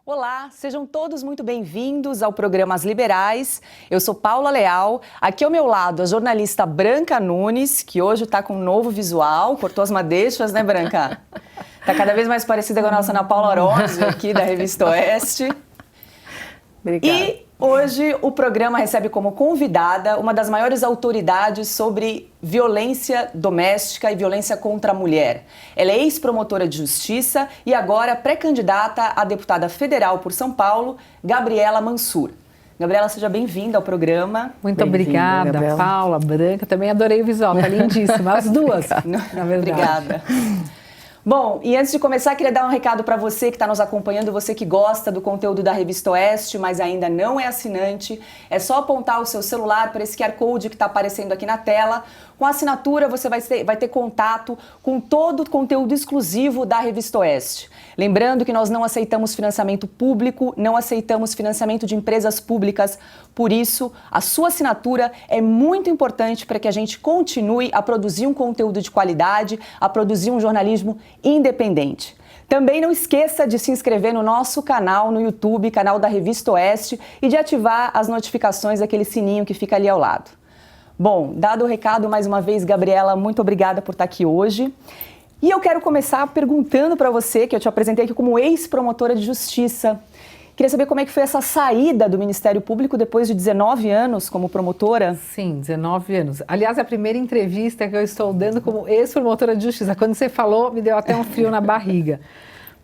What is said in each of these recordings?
Olá, sejam todos muito bem-vindos ao programa As Liberais. Eu sou Paula Leal, aqui ao meu lado a jornalista Branca Nunes, que hoje está com um novo visual, cortou as madeixas, né, Branca? Está cada vez mais parecida com a nossa Ana Paula Arósio, aqui da Revista Oeste. Obrigada. E hoje o programa recebe como convidada uma das maiores autoridades sobre violência doméstica e violência contra a mulher. Ela é ex-promotora de justiça e agora pré-candidata a deputada federal por São Paulo, Gabriela Mansur. Gabriela, seja bem-vinda ao programa. Muito obrigada, Gabriela. Paula, Branca. Também adorei o visual, tá lindíssima. As duas, na verdade. Obrigada. Bom, e antes de começar, queria dar um recado para você que está nos acompanhando, você que gosta do conteúdo da Revista Oeste, mas ainda não é assinante. É só apontar o seu celular para esse QR Code que está aparecendo aqui na tela. Com a assinatura, você vai ter contato com todo o conteúdo exclusivo da Revista Oeste. Lembrando que nós não aceitamos financiamento público, não aceitamos financiamento de empresas públicas. Por isso, a sua assinatura é muito importante para que a gente continue a produzir um conteúdo de qualidade, a produzir um jornalismo independente. Também não esqueça de se inscrever no nosso canal no YouTube, canal da Revista Oeste, e de ativar as notificações, aquele sininho que fica ali ao lado. Bom, dado o recado, mais uma vez, Gabriela, muito obrigada por estar aqui hoje. E eu quero começar perguntando para você, que eu te apresentei aqui como ex-promotora de justiça. Queria saber como é que foi essa saída do Ministério Público depois de 19 anos como promotora. Sim, 19 anos. Aliás, é a primeira entrevista que eu estou dando como ex-promotora de justiça. Quando você falou, me deu até um frio na barriga,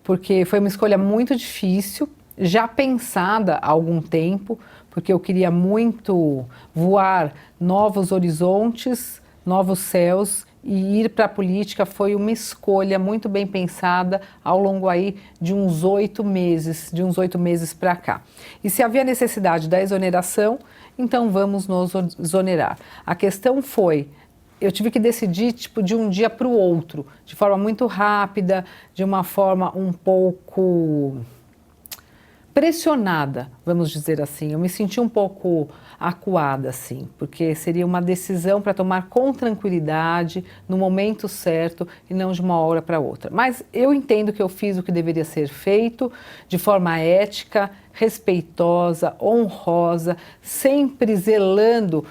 porque foi uma escolha muito difícil, já pensada há algum tempo, porque eu queria muito voar novos horizontes, novos céus, e ir para a política foi uma escolha muito bem pensada ao longo aí de uns 8 meses para cá. E se havia necessidade da exoneração, então vamos nos exonerar. A questão foi, eu tive que decidir de um dia para o outro, de forma muito rápida, de uma forma um pouco pressionada, vamos dizer assim. Eu me senti um pouco acuada, assim, porque seria uma decisão para tomar com tranquilidade, no momento certo e não de uma hora para outra. Mas eu entendo que eu fiz o que deveria ser feito de forma ética, respeitosa, honrosa, sempre zelando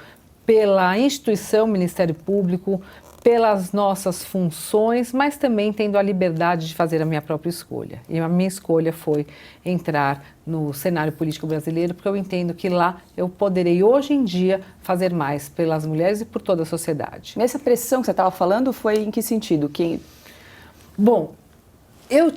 pela instituição Ministério Público, pelas nossas funções, mas também tendo a liberdade de fazer a minha própria escolha. E a minha escolha foi entrar no cenário político brasileiro, porque eu entendo que lá eu poderei, hoje em dia, fazer mais pelas mulheres e por toda a sociedade. Nessa pressão que você estava falando, foi em que sentido? Bom, eu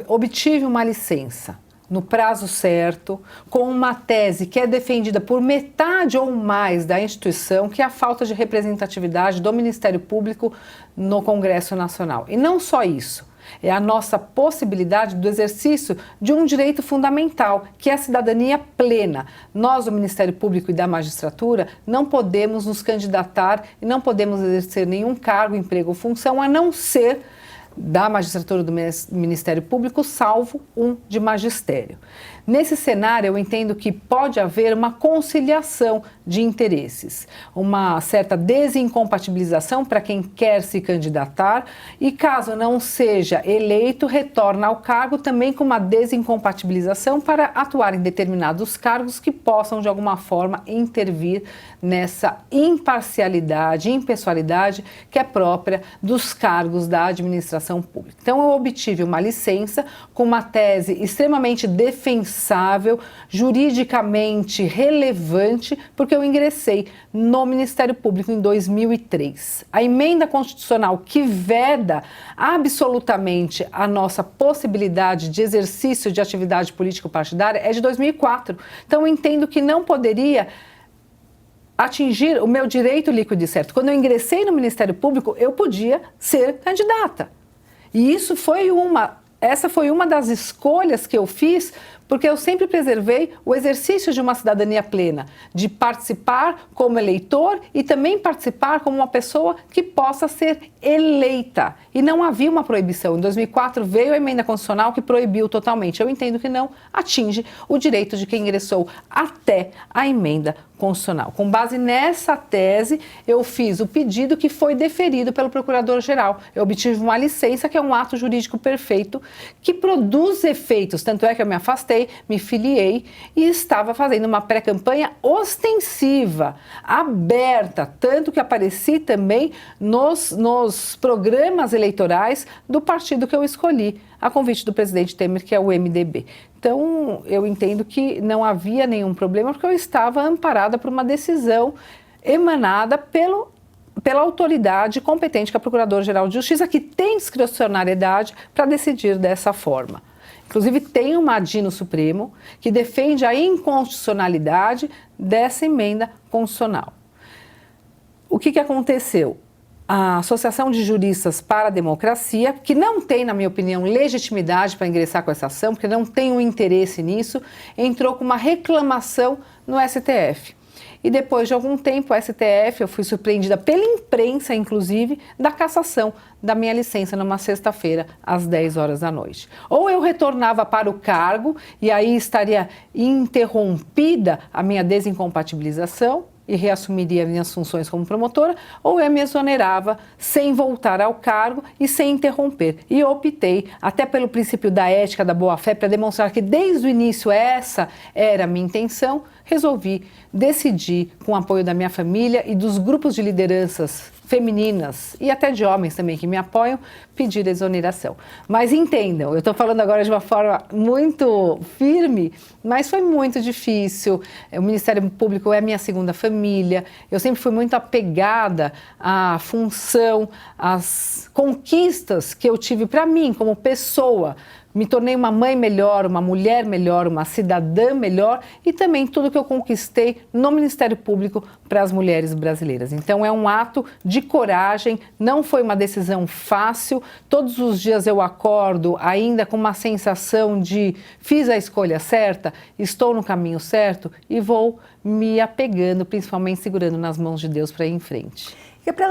obtive uma licença no prazo certo, com uma tese que é defendida por metade ou mais da instituição, que é a falta de representatividade do Ministério Público no Congresso Nacional. E não só isso, é a nossa possibilidade do exercício de um direito fundamental, que é a cidadania plena. Nós, do Ministério Público e da magistratura, não podemos nos candidatar e não podemos exercer nenhum cargo, emprego ou função, a não ser da magistratura do Ministério Público, salvo um de magistério. Nesse cenário, eu entendo que pode haver uma conciliação de interesses, uma certa desincompatibilização para quem quer se candidatar e, caso não seja eleito, retorna ao cargo também com uma desincompatibilização para atuar em determinados cargos que possam, de alguma forma, intervir nessa imparcialidade, impessoalidade que é própria dos cargos da administração pública. Então, eu obtive uma licença com uma tese extremamente defensável, juridicamente relevante, porque eu ingressei no Ministério Público em 2003. A emenda constitucional que veda absolutamente a nossa possibilidade de exercício de atividade político-partidária é de 2004. Então, eu entendo que não poderia atingir o meu direito líquido e certo. Quando eu ingressei no Ministério Público, eu podia ser candidata. E essa foi uma das escolhas que eu fiz porque eu sempre preservei o exercício de uma cidadania plena, de participar como eleitor e também participar como uma pessoa que possa ser eleita. E não havia uma proibição. Em 2004 veio a emenda constitucional que proibiu totalmente. Eu entendo que não atinge o direito de quem ingressou até a emenda constitucional. Com base nessa tese, eu fiz o pedido que foi deferido pelo Procurador-Geral. Eu obtive uma licença, que é um ato jurídico perfeito, que produz efeitos. Tanto é que eu me afastei, me filiei e estava fazendo uma pré-campanha ostensiva, aberta, tanto que apareci também nos programas eleitorais do partido que eu escolhi, a convite do presidente Temer, que é o MDB. Então, eu entendo que não havia nenhum problema, porque eu estava amparada por uma decisão emanada pela autoridade competente, que é a Procuradora-Geral de Justiça, que tem discricionariedade para decidir dessa forma. Inclusive, tem uma ADI no Supremo que defende a inconstitucionalidade dessa emenda constitucional. O que aconteceu? A Associação de Juristas para a Democracia, que não tem, na minha opinião, legitimidade para ingressar com essa ação, porque não tem um interesse nisso, entrou com uma reclamação no STF. E depois de algum tempo, o STF, eu fui surpreendida pela imprensa, inclusive, da cassação da minha licença numa sexta-feira, às 10 horas da noite. Ou eu retornava para o cargo e aí estaria interrompida a minha desincompatibilização, e reassumiria minhas funções como promotora, ou eu me exonerava sem voltar ao cargo e sem interromper. E eu optei, até pelo princípio da ética, da boa-fé, para demonstrar que desde o início essa era a minha intenção, resolvi decidir, com o apoio da minha família e dos grupos de lideranças femininas e até de homens também que me apoiam, pedir exoneração. Mas entendam, eu estou falando agora de uma forma muito firme, mas foi muito difícil. O Ministério Público é minha segunda família, eu sempre fui muito apegada à função, às conquistas que eu tive para mim como pessoa. Me tornei uma mãe melhor, uma mulher melhor, uma cidadã melhor e também tudo que eu conquistei no Ministério Público para as mulheres brasileiras. Então é um ato de coragem, não foi uma decisão fácil. Todos os dias eu acordo ainda com uma sensação de fiz a escolha certa, estou no caminho certo e vou me apegando, principalmente segurando nas mãos de Deus para ir em frente.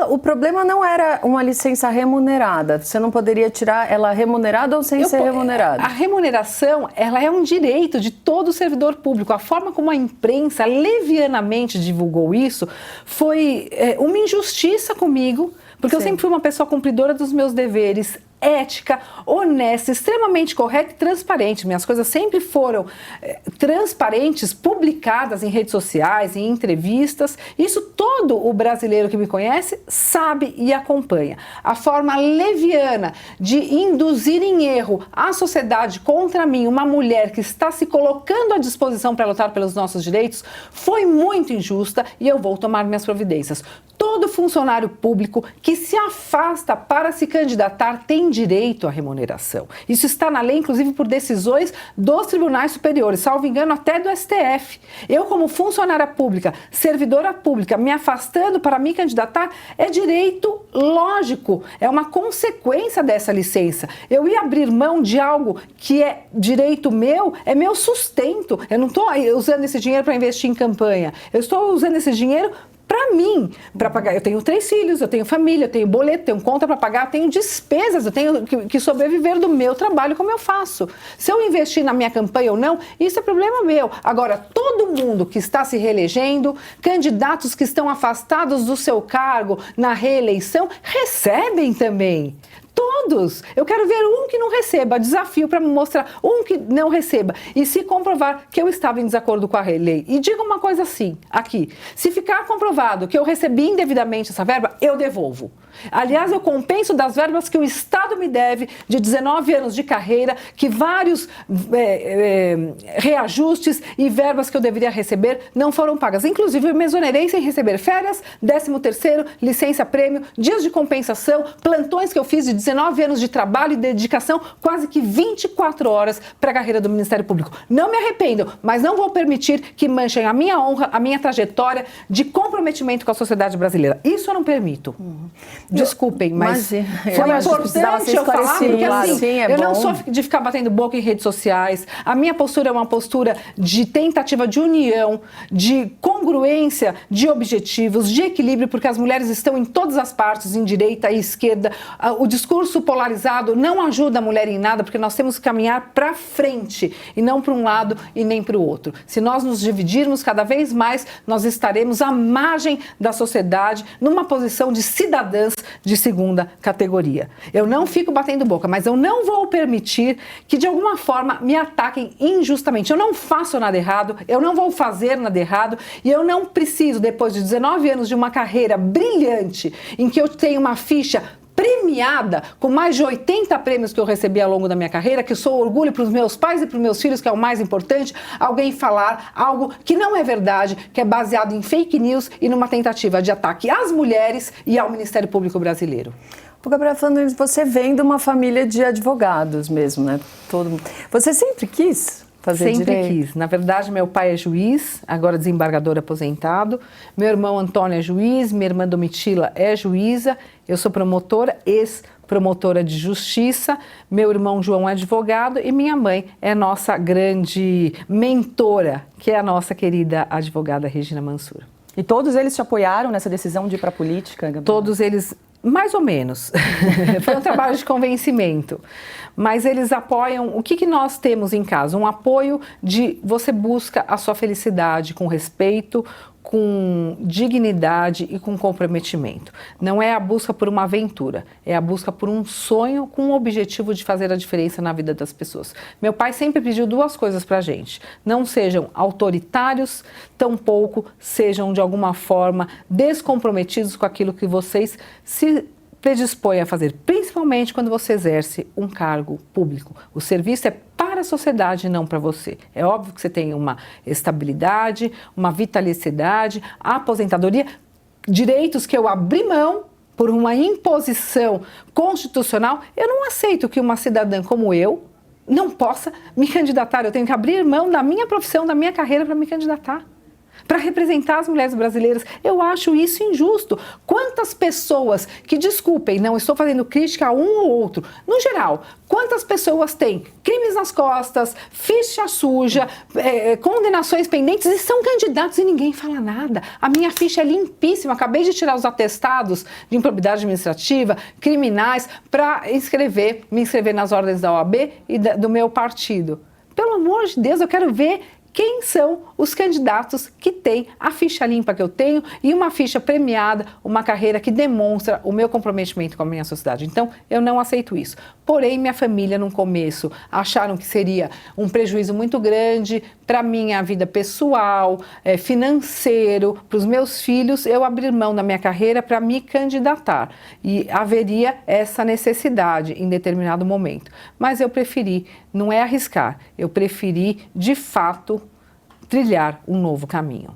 O problema não era uma licença remunerada. Você não poderia tirar ela remunerada ou sem ser remunerada? A remuneração, ela é um direito de todo servidor público. A forma como a imprensa levianamente divulgou isso foi uma injustiça comigo, porque eu sempre fui uma pessoa cumpridora dos meus deveres, ética, honesta, extremamente correta e transparente. Minhas coisas sempre foram transparentes, publicadas em redes sociais, em entrevistas. Isso todo o brasileiro que me conhece sabe e acompanha. A forma leviana de induzir em erro a sociedade contra mim, uma mulher que está se colocando à disposição para lutar pelos nossos direitos, foi muito injusta e eu vou tomar minhas providências. Todo funcionário público que se afasta para se candidatar tem direito à remuneração. Isso está na lei, inclusive por decisões dos tribunais superiores, salvo engano até do STF. Eu, como funcionária pública, servidora pública, me afastando para me candidatar, é direito lógico, é uma consequência dessa licença. Eu ia abrir mão de algo que é direito meu, é meu sustento. Eu não estou usando esse dinheiro para investir em campanha, eu estou usando esse dinheiro para mim, para pagar. Eu tenho 3 filhos, eu tenho família, eu tenho boleto, tenho conta para pagar, eu tenho despesas, eu tenho que sobreviver do meu trabalho como eu faço. Se eu investir na minha campanha ou não, isso é problema meu. Agora, todo mundo que está se reelegendo, candidatos que estão afastados do seu cargo na reeleição, recebem também. Todos. Eu quero ver um que não receba. Desafio para me mostrar um que não receba. E se comprovar que eu estava em desacordo com a lei. E diga uma coisa assim, aqui. Se ficar comprovado que eu recebi indevidamente essa verba, eu devolvo. Aliás, eu compenso das verbas que o Estado me deve de 19 anos de carreira, que vários reajustes e verbas que eu deveria receber não foram pagas. Inclusive, eu me exonerei sem receber férias, 13º, licença-prêmio, dias de compensação, plantões que eu fiz de 19 anos de trabalho e dedicação, quase que 24 horas para a carreira do Ministério Público. Não me arrependo, mas não vou permitir que manchem a minha honra, a minha trajetória de comprometimento com a sociedade brasileira. Isso eu não permito. Desculpem, mas foi importante eu falar, porque assim, eu não sou de ficar batendo boca em redes sociais. A minha postura é uma postura de tentativa de união, de congruência de objetivos, de equilíbrio, porque as mulheres estão em todas as partes, em direita e esquerda. O discurso polarizado não ajuda a mulher em nada, porque nós temos que caminhar para frente e não para um lado e nem para o outro. Se nós nos dividirmos cada vez mais, nós estaremos à margem da sociedade, numa posição de cidadãs de segunda categoria. Eu não fico batendo boca, mas eu não vou permitir que de alguma forma me ataquem injustamente. Eu não faço nada errado, eu não vou fazer nada errado e eu não preciso, depois de 19 anos de uma carreira brilhante, em que eu tenho uma ficha premiada, com mais de 80 prêmios que eu recebi ao longo da minha carreira, que sou orgulho para os meus pais e para os meus filhos, que é o mais importante, alguém falar algo que não é verdade, que é baseado em fake news e numa tentativa de ataque às mulheres e ao Ministério Público brasileiro. O Gabriela Flandrin, você vem de uma família de advogados mesmo, né? Você sempre quis fazer direito? Sempre quis. Na verdade, meu pai é juiz, agora desembargador aposentado. Meu irmão Antônio é juiz, minha irmã Domitila é juíza. Eu sou promotora, ex-promotora de justiça. Meu irmão João é advogado e minha mãe é nossa grande mentora, que é a nossa querida advogada Regina Mansur. E todos eles te apoiaram nessa decisão de ir para a política, Gabriela? Todos eles, mais ou menos. Foi um trabalho de convencimento. Mas eles apoiam, o que nós temos em casa? Um apoio de você busca a sua felicidade com respeito, com dignidade e com comprometimento. Não é a busca por uma aventura, é a busca por um sonho com o objetivo de fazer a diferença na vida das pessoas. Meu pai sempre pediu duas coisas pra gente: não sejam autoritários, tampouco sejam de alguma forma descomprometidos com aquilo que vocês se predispõe a fazer, principalmente quando você exerce um cargo público. O serviço é para a sociedade e não para você. É óbvio que você tem uma estabilidade, uma vitalicidade, a aposentadoria, direitos que eu abri mão por uma imposição constitucional. Eu não aceito que uma cidadã como eu não possa me candidatar. Eu tenho que abrir mão da minha profissão, da minha carreira para me candidatar, para representar as mulheres brasileiras. Eu acho isso injusto. Quantas pessoas que, desculpem, não estou fazendo crítica a um ou outro, no geral, quantas pessoas têm crimes nas costas, ficha suja, condenações pendentes e são candidatos e ninguém fala nada? A minha ficha é limpíssima, acabei de tirar os atestados de improbidade administrativa, criminais, para me inscrever nas ordens da OAB e do meu partido. Pelo amor de Deus, eu quero ver quem são os candidatos que têm a ficha limpa que eu tenho e uma ficha premiada, uma carreira que demonstra o meu comprometimento com a minha sociedade. Então, eu não aceito isso. Porém, minha família, no começo, acharam que seria um prejuízo muito grande para a minha vida pessoal, financeiro, para os meus filhos, eu abrir mão da minha carreira para me candidatar. E haveria essa necessidade em determinado momento. Mas eu preferi, não é arriscar, eu preferi, de fato, trilhar um novo caminho.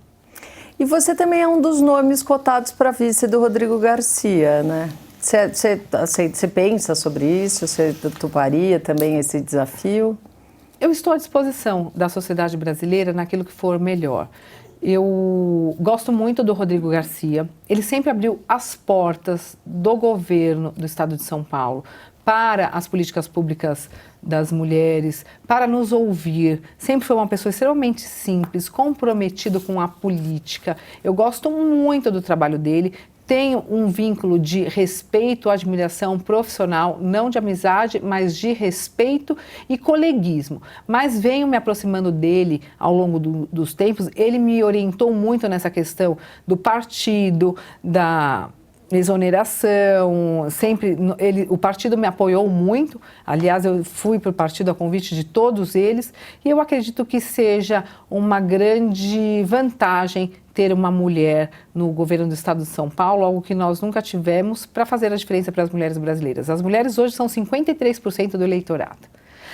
E você também é um dos nomes cotados para vice do Rodrigo Garcia, né? Você pensa sobre isso? Você toparia também esse desafio? Eu estou à disposição da sociedade brasileira naquilo que for melhor. Eu gosto muito do Rodrigo Garcia. Ele sempre abriu as portas do governo do estado de São Paulo para as políticas públicas das mulheres, para nos ouvir. Sempre foi uma pessoa extremamente simples, comprometido com a política. Eu gosto muito do trabalho dele. Tenho um vínculo de respeito, admiração profissional, não de amizade, mas de respeito e coleguismo. Mas venho me aproximando dele ao longo dos tempos. Ele me orientou muito nessa questão do partido, da exoneração, sempre o partido me apoiou muito. Aliás, eu fui para o partido a convite de todos eles e eu acredito que seja uma grande vantagem ter uma mulher no governo do estado de São Paulo, algo que nós nunca tivemos, para fazer a diferença para as mulheres brasileiras. As mulheres hoje são 53% do eleitorado.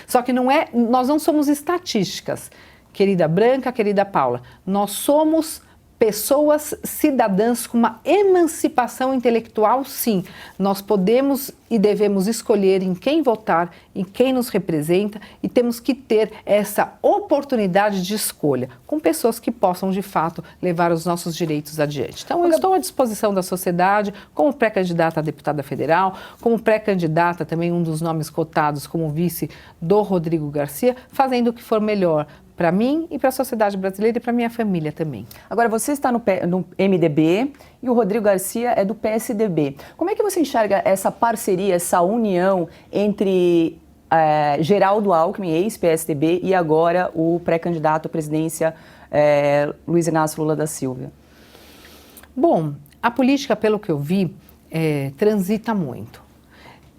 Só que nós não somos estatísticas, querida Branca, querida Paula. Nós somos pessoas cidadãs com uma emancipação intelectual, sim. Nós podemos e devemos escolher em quem votar, em quem nos representa e temos que ter essa oportunidade de escolha com pessoas que possam, de fato, levar os nossos direitos adiante. Então, eu estou à disposição da sociedade como pré-candidata a deputada federal, como pré-candidata também um dos nomes cotados como vice do Rodrigo Garcia, fazendo o que for melhor para mim e para a sociedade brasileira e para minha família também. Agora, você está no MDB e o Rodrigo Garcia é do PSDB. Como é que você enxerga essa parceria, essa união entre Geraldo Alckmin, ex-PSDB, e agora o pré-candidato à presidência Luiz Inácio Lula da Silva? Bom, a política, pelo que eu vi, transita muito.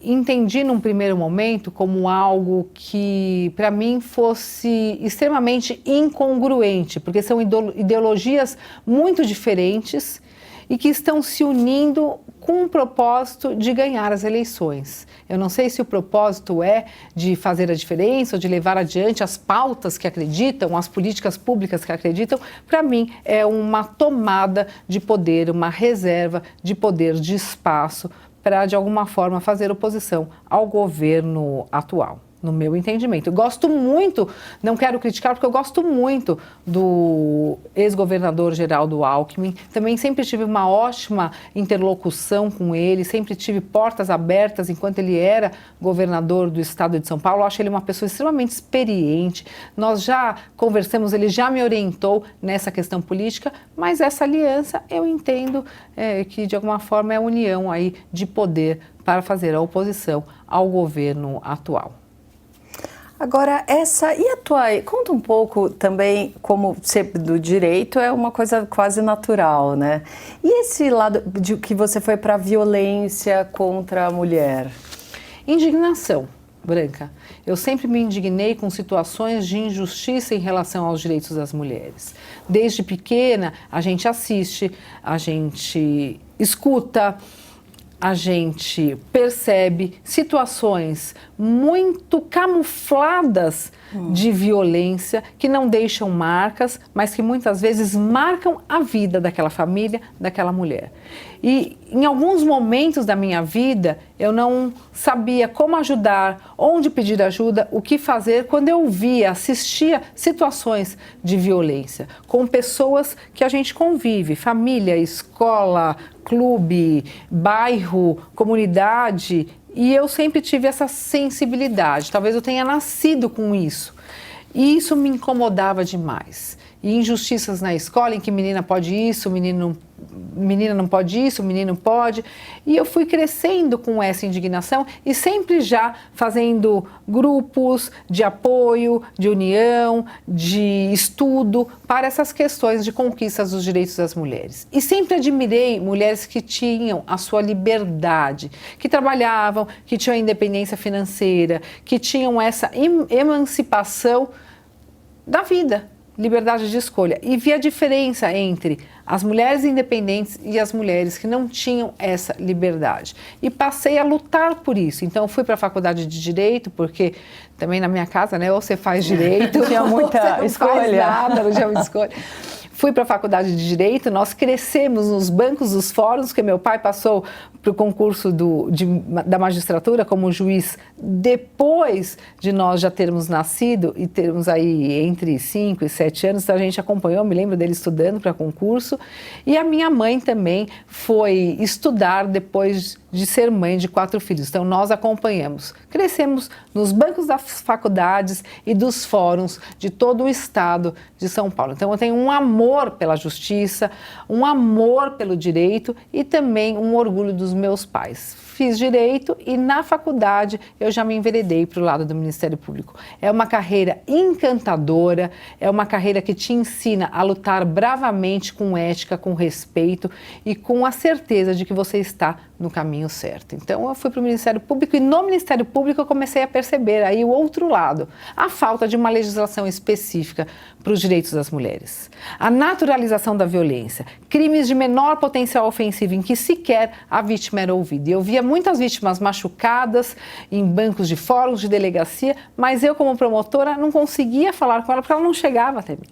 Entendi num primeiro momento como algo que para mim fosse extremamente incongruente, porque são ideologias muito diferentes e que estão se unindo com o propósito de ganhar as eleições. Eu não sei se o propósito é de fazer a diferença ou de levar adiante as pautas que acreditam, as políticas públicas que acreditam. Para mim é uma tomada de poder, uma reserva de poder, de espaço, para, de alguma forma, fazer oposição ao governo atual, no meu entendimento. Eu gosto muito, não quero criticar, porque eu gosto muito do ex-governador Geraldo Alckmin. Também sempre tive uma ótima interlocução com ele, sempre tive portas abertas enquanto ele era governador do estado de São Paulo. Eu acho ele uma pessoa extremamente experiente. Nós já conversamos, ele já me orientou nessa questão política, mas essa aliança eu entendo que, de alguma forma, é a união aí de poder para fazer a oposição ao governo atual. Agora, conta um pouco também, como ser do direito é uma coisa quase natural, né? E esse lado de que você foi para a violência contra a mulher? Indignação, Branca. Eu sempre me indignei com situações de injustiça em relação aos direitos das mulheres. Desde pequena, a gente assiste, a gente escuta, a gente percebe situações muito camufladas de violência que não deixam marcas, mas que muitas vezes marcam a vida daquela família, daquela mulher. E em alguns momentos da minha vida, eu não sabia como ajudar, onde pedir ajuda, o que fazer, quando eu via, assistia situações de violência com pessoas que a gente convive, família, escola, clube, bairro, comunidade, e eu sempre tive essa sensibilidade. Talvez eu tenha nascido com isso. E isso me incomodava demais. E injustiças na escola, em que menina pode isso, menina não pode isso, menino pode. E eu fui crescendo com essa indignação e sempre já fazendo grupos de apoio, de união, de estudo para essas questões de conquistas dos direitos das mulheres. E sempre admirei mulheres que tinham a sua liberdade, que trabalhavam, que tinham a independência financeira, que tinham essa emancipação da vida, liberdade de escolha. E vi a diferença entre as mulheres independentes e as mulheres que não tinham essa liberdade. E passei a lutar por isso. Então, fui para a faculdade de Direito, porque também na minha casa, né, ou você faz Direito, não tinha muita ou você não escolha. faz nada, não tinha muita escolha. Fui para a faculdade de Direito, nós crescemos nos bancos dos fóruns, porque meu pai passou para o concurso da magistratura como juiz depois de nós já termos nascido e termos aí entre 5 e 7 anos, então a gente acompanhou, me lembro dele estudando para concurso, e a minha mãe também foi estudar depois de ser mãe de 4 filhos, então nós acompanhamos. Crescemos nos bancos das faculdades e dos fóruns de todo o estado de São Paulo. Então eu tenho um amor pela justiça, um amor pelo direito e também um orgulho dos meus pais. Fiz Direito e na faculdade eu já me enveredei para o lado do Ministério Público. É uma carreira encantadora, é uma carreira que te ensina a lutar bravamente com ética, com respeito e com a certeza de que você está no caminho certo. Então eu fui para o Ministério Público e no Ministério Público eu comecei a perceber aí o outro lado, a falta de uma legislação específica para os direitos das mulheres. A naturalização da violência, crimes de menor potencial ofensivo em que sequer a vítima era ouvida. E eu via muitas vítimas machucadas em bancos de fóruns, de delegacia, mas eu como promotora não conseguia falar com ela porque ela não chegava até mim.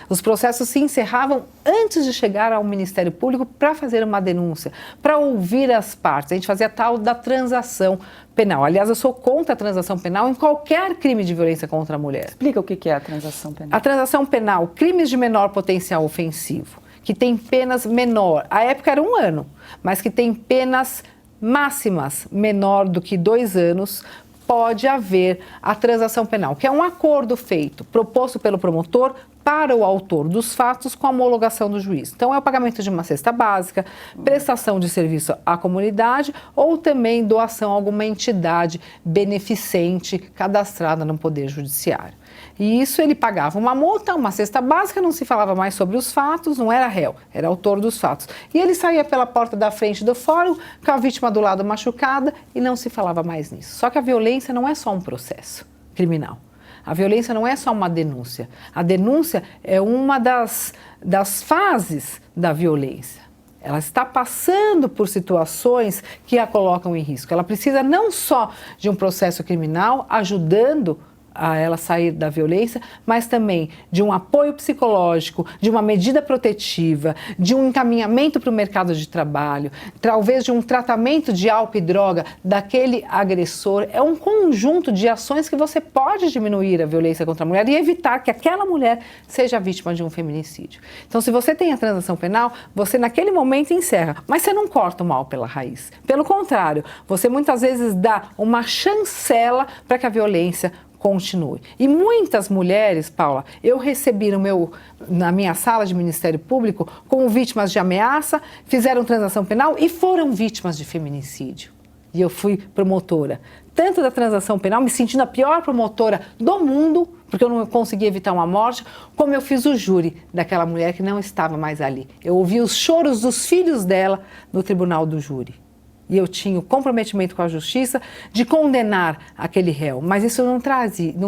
Os processos se encerravam antes de chegar ao Ministério Público para fazer uma denúncia, para ouvir as partes. A gente fazia a tal da transação penal. Aliás, eu sou contra a transação penal em qualquer crime de violência contra a mulher. Explica o que é a transação penal. A transação penal, crimes de menor potencial ofensivo, que tem penas menor, a época era 1 ano, mas que tem penas máximas menor do que 2 anos, pode haver a transação penal, que é um acordo feito, proposto pelo promotor para o autor dos fatos com a homologação do juiz. Então, é o pagamento de uma cesta básica, prestação de serviço à comunidade ou também doação a alguma entidade beneficente cadastrada no Poder Judiciário. E isso ele pagava uma multa, uma cesta básica, não se falava mais sobre os fatos, não era réu, era autor dos fatos. E ele saía pela porta da frente do fórum, com a vítima do lado machucada e não se falava mais nisso. Só que a violência não é só um processo criminal. A violência não é só uma denúncia. A denúncia é uma das fases da violência. Ela está passando por situações que a colocam em risco. Ela precisa não só de um processo criminal ajudando a ela sair da violência, mas também de um apoio psicológico, de uma medida protetiva, de um encaminhamento para o mercado de trabalho, talvez de um tratamento de álcool e droga daquele agressor. É um conjunto de ações que você pode diminuir a violência contra a mulher e evitar que aquela mulher seja vítima de um feminicídio. Então, se você tem a transação penal, você naquele momento encerra, mas você não corta o mal pela raiz. Pelo contrário, você muitas vezes dá uma chancela para que a violência continue. E muitas mulheres, Paula, eu recebi na minha sala de Ministério Público como vítimas de ameaça, fizeram transação penal e foram vítimas de feminicídio. E eu fui promotora, tanto da transação penal, me sentindo a pior promotora do mundo, porque eu não consegui evitar uma morte, como eu fiz o júri daquela mulher que não estava mais ali. Eu ouvi os choros dos filhos dela no tribunal do júri. E eu tinha o comprometimento com a justiça de condenar aquele réu, mas isso não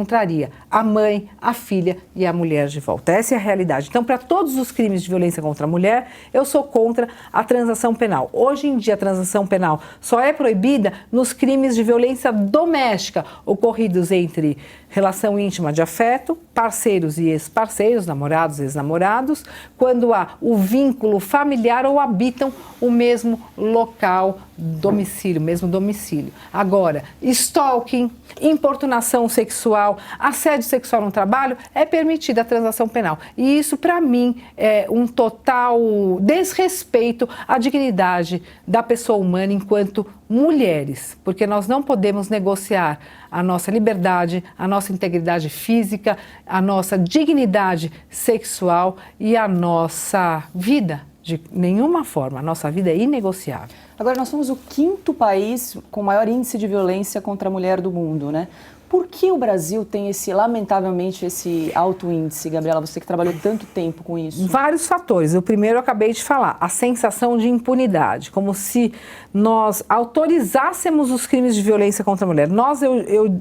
traria a mãe, a filha e a mulher de volta. Essa é a realidade. Então, para todos os crimes de violência contra a mulher, eu sou contra a transação penal. Hoje em dia, a transação penal só é proibida nos crimes de violência doméstica ocorridos entre relação íntima de afeto, parceiros e ex-parceiros, namorados e ex-namorados, quando há o vínculo familiar ou habitam o mesmo local, domicílio, mesmo domicílio. Agora, stalking, importunação sexual, assédio sexual no trabalho, é permitida a transação penal. E isso, para mim, é um total desrespeito à dignidade da pessoa humana enquanto mulheres, porque nós não podemos negociar a nossa liberdade, a nossa integridade física, a nossa dignidade sexual e a nossa vida. De nenhuma forma, a nossa vida é inegociável. Agora, nós somos o 5º país com maior índice de violência contra a mulher do mundo, né? Por que o Brasil tem lamentavelmente, esse alto índice, Gabriela? Você que trabalhou tanto tempo com isso. Vários fatores. O primeiro eu acabei de falar, a sensação de impunidade, como se nós autorizássemos os crimes de violência contra a mulher.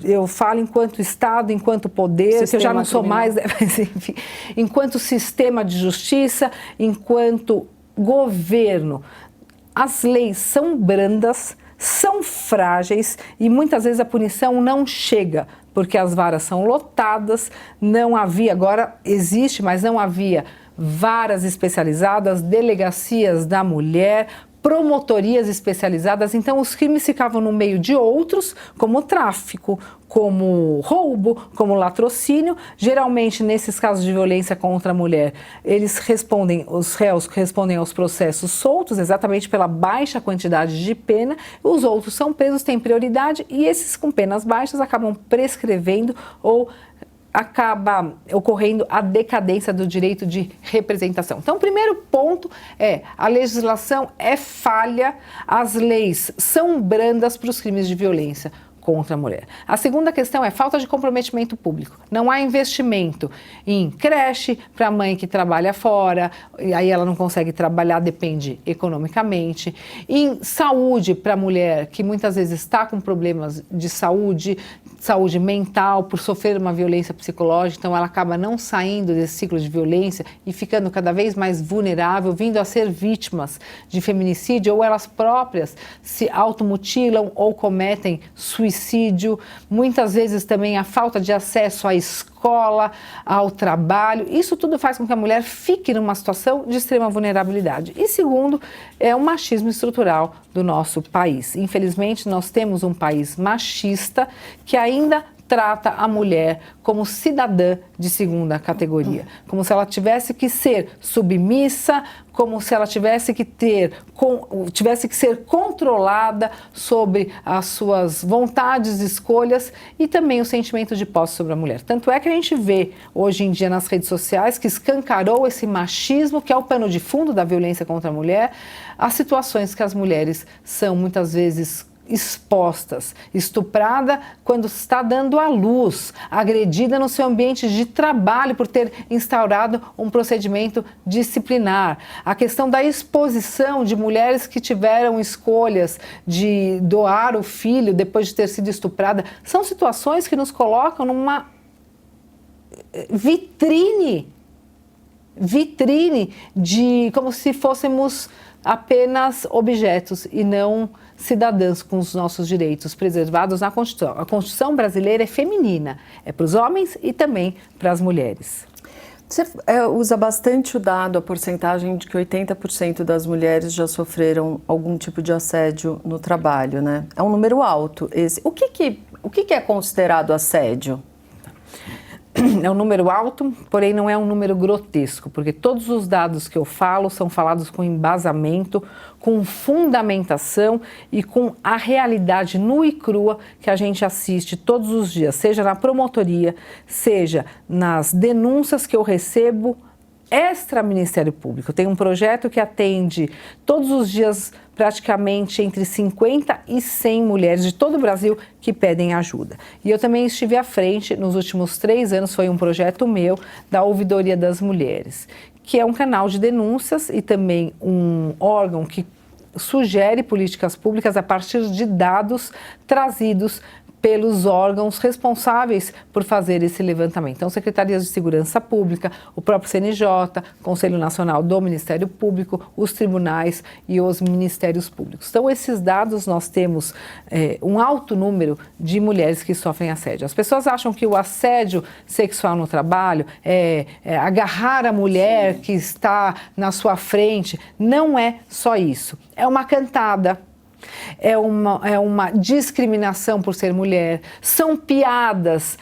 Eu falo enquanto Estado, enquanto poder, que eu já não sou mais, mas enfim, enquanto sistema de justiça, enquanto governo. As leis são brandas, são frágeis e muitas vezes a punição não chega, porque as varas são lotadas, não havia, agora existe, mas não havia varas especializadas, delegacias da mulher, promotorias especializadas, então os crimes ficavam no meio de outros, como tráfico, como roubo, como latrocínio. Geralmente, nesses casos de violência contra a mulher, os réus respondem aos processos soltos, exatamente pela baixa quantidade de pena, os outros são presos, têm prioridade, e esses com penas baixas acabam prescrevendo ou acaba ocorrendo a decadência do direito de representação. Então, o primeiro ponto é a legislação é falha, as leis são brandas para os crimes de violência contra a mulher. A segunda questão é falta de comprometimento público. Não há investimento em creche para a mãe que trabalha fora, e aí ela não consegue trabalhar, depende economicamente. Em saúde para a mulher que muitas vezes está com problemas de saúde mental, por sofrer uma violência psicológica, então ela acaba não saindo desse ciclo de violência e ficando cada vez mais vulnerável, vindo a ser vítimas de feminicídio, ou elas próprias se automutilam ou cometem suicídio suicídio, muitas vezes também a falta de acesso à escola, ao trabalho. Isso tudo faz com que a mulher fique numa situação de extrema vulnerabilidade. E segundo, é o machismo estrutural do nosso país. Infelizmente, nós temos um país machista que ainda trata a mulher como cidadã de segunda categoria, como se ela tivesse que ser submissa, como se ela tivesse que ser controlada sobre as suas vontades, escolhas e também o sentimento de posse sobre a mulher. Tanto é que a gente vê hoje em dia nas redes sociais que escancarou esse machismo, que é o pano de fundo da violência contra a mulher, as situações que as mulheres são muitas vezes expostas, estuprada quando está dando à luz, agredida no seu ambiente de trabalho por ter instaurado um procedimento disciplinar. A questão da exposição de mulheres que tiveram escolhas de doar o filho depois de ter sido estuprada, são situações que nos colocam numa vitrine de como se fôssemos apenas objetos e não cidadãs com os nossos direitos preservados na Constituição. A Constituição brasileira é feminina, é para os homens e também para as mulheres. Você usa bastante o dado, a porcentagem de que 80% das mulheres já sofreram algum tipo de assédio no trabalho, né? É um número alto esse. O que é considerado assédio? É um número alto, porém não é um número grotesco, porque todos os dados que eu falo são falados com embasamento, com fundamentação e com a realidade nua e crua que a gente assiste todos os dias, seja na promotoria, seja nas denúncias que eu recebo extra-Ministério Público. Tem um projeto que atende todos os dias praticamente entre 50 e 100 mulheres de todo o Brasil que pedem ajuda. E eu também estive à frente, nos últimos 3 anos, foi um projeto meu, da Ouvidoria das Mulheres, que é um canal de denúncias e também um órgão que sugere políticas públicas a partir de dados trazidos pelos órgãos responsáveis por fazer esse levantamento. Então, secretarias de segurança pública, o próprio CNJ, Conselho Nacional do Ministério Público, os tribunais e os ministérios públicos. Então, esses dados nós temos um alto número de mulheres que sofrem assédio. As pessoas acham que o assédio sexual no trabalho é agarrar a mulher que está na sua frente. Não é só isso. É uma cantada. É uma discriminação por ser mulher, são piadas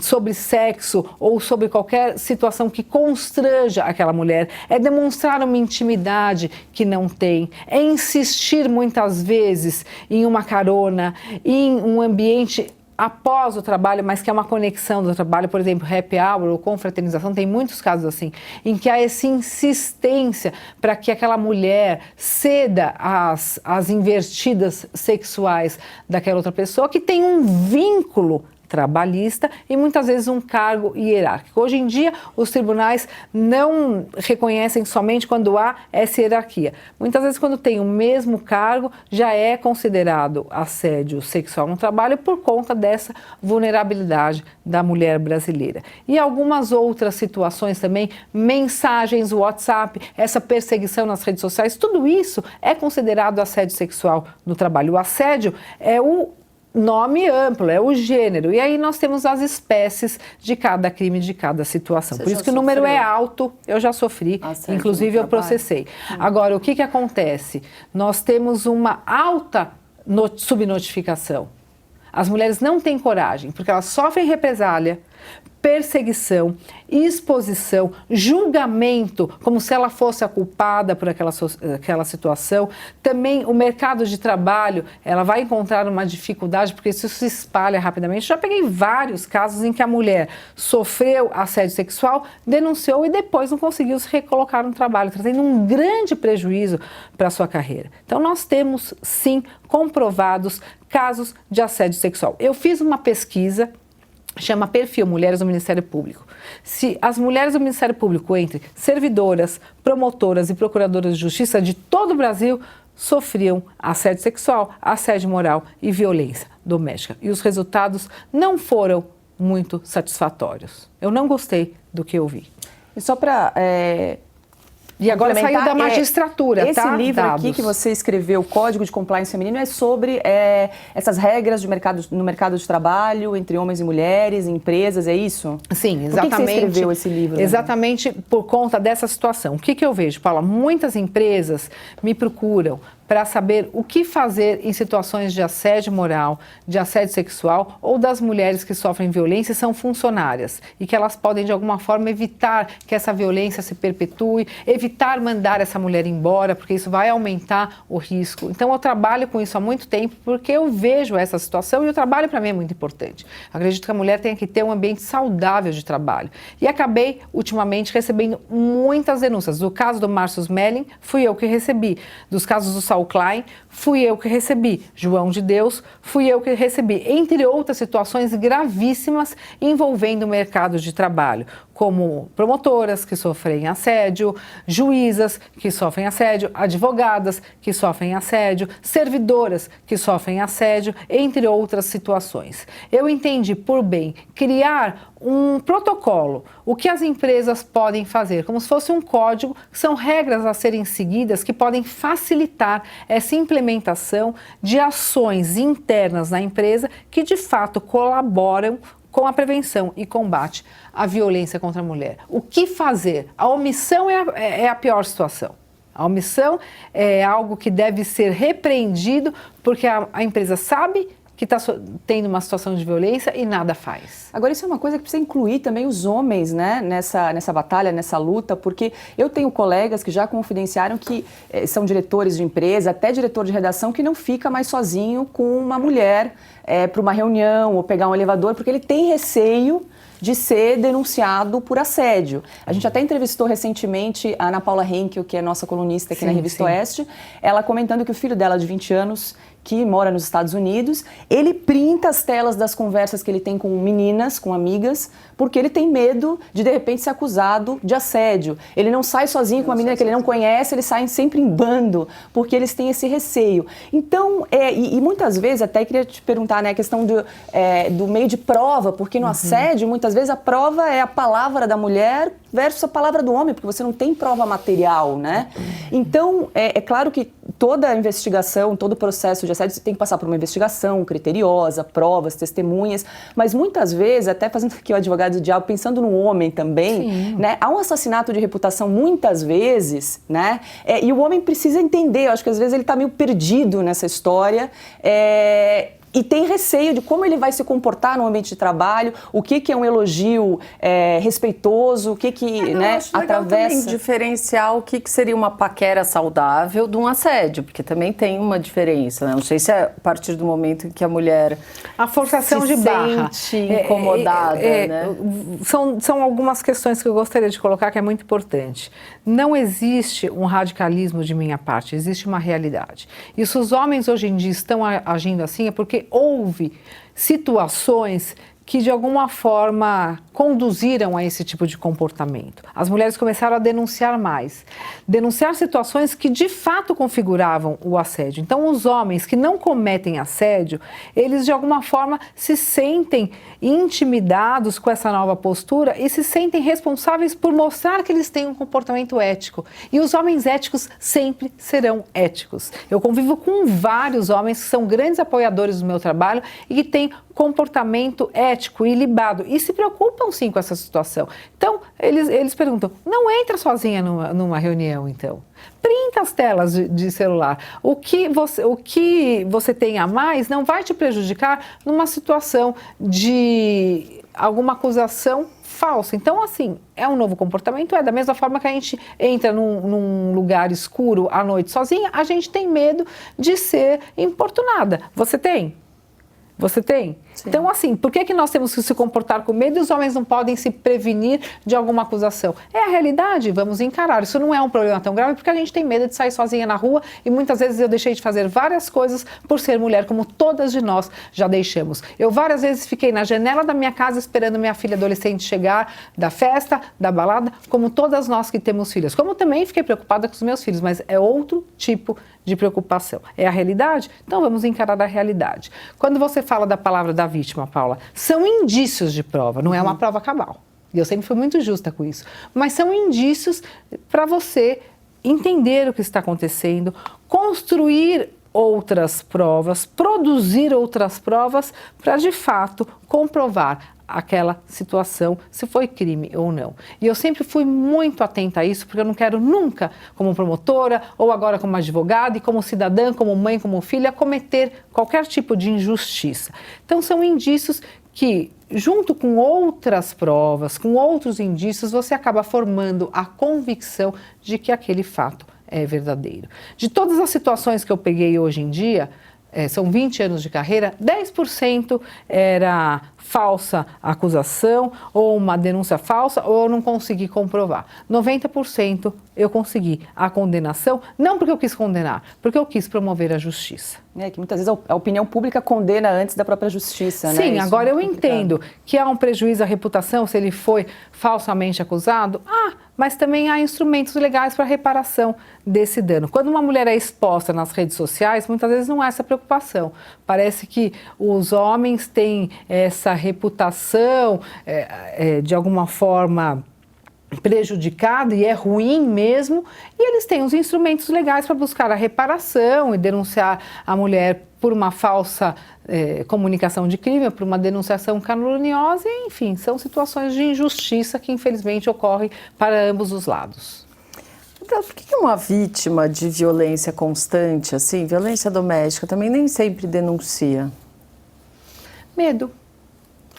sobre sexo ou sobre qualquer situação que constranja aquela mulher, é demonstrar uma intimidade que não tem, é insistir muitas vezes em uma carona, em um ambiente após o trabalho, mas que é uma conexão do trabalho, por exemplo, happy hour ou confraternização, tem muitos casos assim, em que há essa insistência para que aquela mulher ceda às investidas sexuais daquela outra pessoa que tem um vínculo trabalhista e muitas vezes um cargo hierárquico. Hoje em dia, os tribunais não reconhecem somente quando há essa hierarquia. Muitas vezes, quando tem o mesmo cargo, já é considerado assédio sexual no trabalho por conta dessa vulnerabilidade da mulher brasileira. E algumas outras situações também, mensagens, WhatsApp, essa perseguição nas redes sociais, tudo isso é considerado assédio sexual no trabalho. O assédio é o nome amplo, é o gênero. E aí nós temos as espécies de cada crime, de cada situação. Por isso que o número é alto, eu já sofri, inclusive eu processei. Agora, o que acontece? Nós temos uma alta subnotificação. As mulheres não têm coragem, porque elas sofrem represália, perseguição, exposição, julgamento, como se ela fosse a culpada por aquela situação. Também o mercado de trabalho, ela vai encontrar uma dificuldade, porque isso se espalha rapidamente. Já peguei vários casos em que a mulher sofreu assédio sexual, denunciou e depois não conseguiu se recolocar no trabalho, trazendo um grande prejuízo para a sua carreira. Então, nós temos, sim, comprovados casos de assédio sexual. Eu fiz uma pesquisa, chama Perfil Mulheres do Ministério Público. Se as mulheres do Ministério Público, entre servidoras, promotoras e procuradoras de justiça de todo o Brasil, sofriam assédio sexual, assédio moral e violência doméstica. E os resultados não foram muito satisfatórios. Eu não gostei do que eu vi. E só para E agora saiu da magistratura, esse livro aqui que você escreveu, Código de Compliance Feminino, é sobre essas regras no mercado de trabalho, entre homens e mulheres, em empresas, é isso? Sim, exatamente. Por que você escreveu esse livro? Exatamente por conta dessa situação. O que eu vejo, Paula? Muitas empresas me procuram para saber o que fazer em situações de assédio moral, de assédio sexual ou das mulheres que sofrem violência e são funcionárias e que elas podem de alguma forma evitar que essa violência se perpetue, evitar mandar essa mulher embora, porque isso vai aumentar o risco. Então eu trabalho com isso há muito tempo porque eu vejo essa situação e o trabalho para mim é muito importante. Eu acredito que a mulher tem que ter um ambiente saudável de trabalho. E acabei ultimamente recebendo muitas denúncias. Do caso do Márcio Smelling, fui eu que recebi. Dos casos do Saul Klein, fui eu que recebi. João de Deus, fui eu que recebi. Entre outras situações gravíssimas envolvendo o mercado de trabalho, como promotoras que sofrem assédio, juízas que sofrem assédio, advogadas que sofrem assédio, servidoras que sofrem assédio, entre outras situações. Eu entendi por bem criar um protocolo, o que as empresas podem fazer, como se fosse um código, são regras a serem seguidas que podem facilitar essa implementação de ações internas na empresa que de fato colaboram com a prevenção e combate à violência contra a mulher. O que fazer? A omissão é a pior situação. A omissão é algo que deve ser repreendido porque a empresa sabe que está tendo uma situação de violência e nada faz. Agora, isso é uma coisa que precisa incluir também os homens, né, nessa batalha, nessa luta, porque eu tenho colegas que já confidenciaram que são diretores de empresa, até diretor de redação, que não fica mais sozinho com uma mulher para uma reunião ou pegar um elevador, porque ele tem receio de ser denunciado por assédio. A gente até entrevistou recentemente a Ana Paula Henkel, que é nossa colunista aqui na Revista Oeste, ela comentando que o filho dela de 20 anos, que mora nos Estados Unidos, ele printa as telas das conversas que ele tem com meninas, com amigas, porque ele tem medo de repente, ser acusado de assédio. Ele não sai sozinho com uma menina que ele não conhece, eles saem sempre em bando, porque eles têm esse receio. Então, e muitas vezes, até queria te perguntar, né, a questão do meio de prova, porque no assédio, muitas vezes, a prova é a palavra da mulher versus a palavra do homem, porque você não tem prova material, né? Então, é claro que toda a investigação, todo o processo de assédio tem que passar por uma investigação criteriosa, provas, testemunhas, mas muitas vezes, até fazendo aqui o advogado do diabo, pensando no homem também, né? Há um assassinato de reputação muitas vezes, né? E o homem precisa entender, eu acho que às vezes ele está meio perdido nessa história, e tem receio de como ele vai se comportar no ambiente de trabalho, o que é um elogio respeitoso, o que né, atravessa... Também diferenciar o que seria uma paquera saudável de um assédio, porque também tem uma diferença, né? Não sei se é a partir do momento em que a mulher a forçação de barra se sente incomodada, né? São algumas questões que eu gostaria de colocar que é muito importante. Não existe um radicalismo de minha parte, existe uma realidade. E se os homens hoje em dia estão agindo assim é porque houve situações que de alguma forma conduziram a esse tipo de comportamento. As mulheres começaram a denunciar mais. Denunciar situações que de fato configuravam o assédio. Então os homens que não cometem assédio, eles de alguma forma se sentem intimidados com essa nova postura e se sentem responsáveis por mostrar que eles têm um comportamento ético. E os homens éticos sempre serão éticos. Eu convivo com vários homens que são grandes apoiadores do meu trabalho e que têm comportamento ético e ilibado e se preocupam sim com essa situação. Então, eles perguntam, não entra sozinha numa reunião, então. Printa as telas de celular. O que você tem a mais não vai te prejudicar numa situação de alguma acusação falsa. Então, assim, é um novo comportamento, da mesma forma que a gente entra num lugar escuro à noite sozinha, a gente tem medo de ser importunada. Você tem? Você tem? Sim. Então, assim, por que nós temos que se comportar com medo e os homens não podem se prevenir de alguma acusação? É a realidade, vamos encarar. Isso não é um problema tão grave porque a gente tem medo de sair sozinha na rua e muitas vezes eu deixei de fazer várias coisas por ser mulher, como todas de nós já deixamos. Eu várias vezes fiquei na janela da minha casa esperando minha filha adolescente chegar da festa, da balada, como todas nós que temos filhas. Como também fiquei preocupada com os meus filhos, mas é outro tipo de preocupação. É a realidade? Então vamos encarar a realidade. Quando você fala da palavra da vítima, Paula, são indícios de prova, não é uma prova cabal. E eu sempre fui muito justa com isso. Mas são indícios para você entender o que está acontecendo, construir outras provas, produzir outras provas para, de fato, comprovar aquela situação, se foi crime ou não. E eu sempre fui muito atenta a isso, porque eu não quero nunca, como promotora, ou agora como advogada, e como cidadã, como mãe, como filha, cometer qualquer tipo de injustiça. Então, são indícios que, junto com outras provas, com outros indícios, você acaba formando a convicção de que aquele fato é verdadeiro. De todas as situações que eu peguei hoje em dia, são 20 anos de carreira, 10% era falsa acusação ou uma denúncia falsa ou eu não consegui comprovar. 90% eu consegui a condenação, não porque eu quis condenar, porque eu quis promover a justiça. Que muitas vezes a opinião pública condena antes da própria justiça, né? Sim, Isso agora é eu complicado. entendo que há um prejuízo à reputação se ele foi falsamente acusado, mas também há instrumentos legais para reparação desse dano. Quando uma mulher é exposta nas redes sociais, muitas vezes não há essa preocupação. Parece que os homens têm essa reputação, de alguma forma, prejudicada, e é ruim mesmo, e eles têm os instrumentos legais para buscar a reparação e denunciar a mulher por uma falsa comunicação de crime, por uma denunciação caluniosa, enfim, são situações de injustiça que infelizmente ocorrem para ambos os lados. Então, por que uma vítima de violência constante, assim, violência doméstica, também nem sempre denuncia? Medo.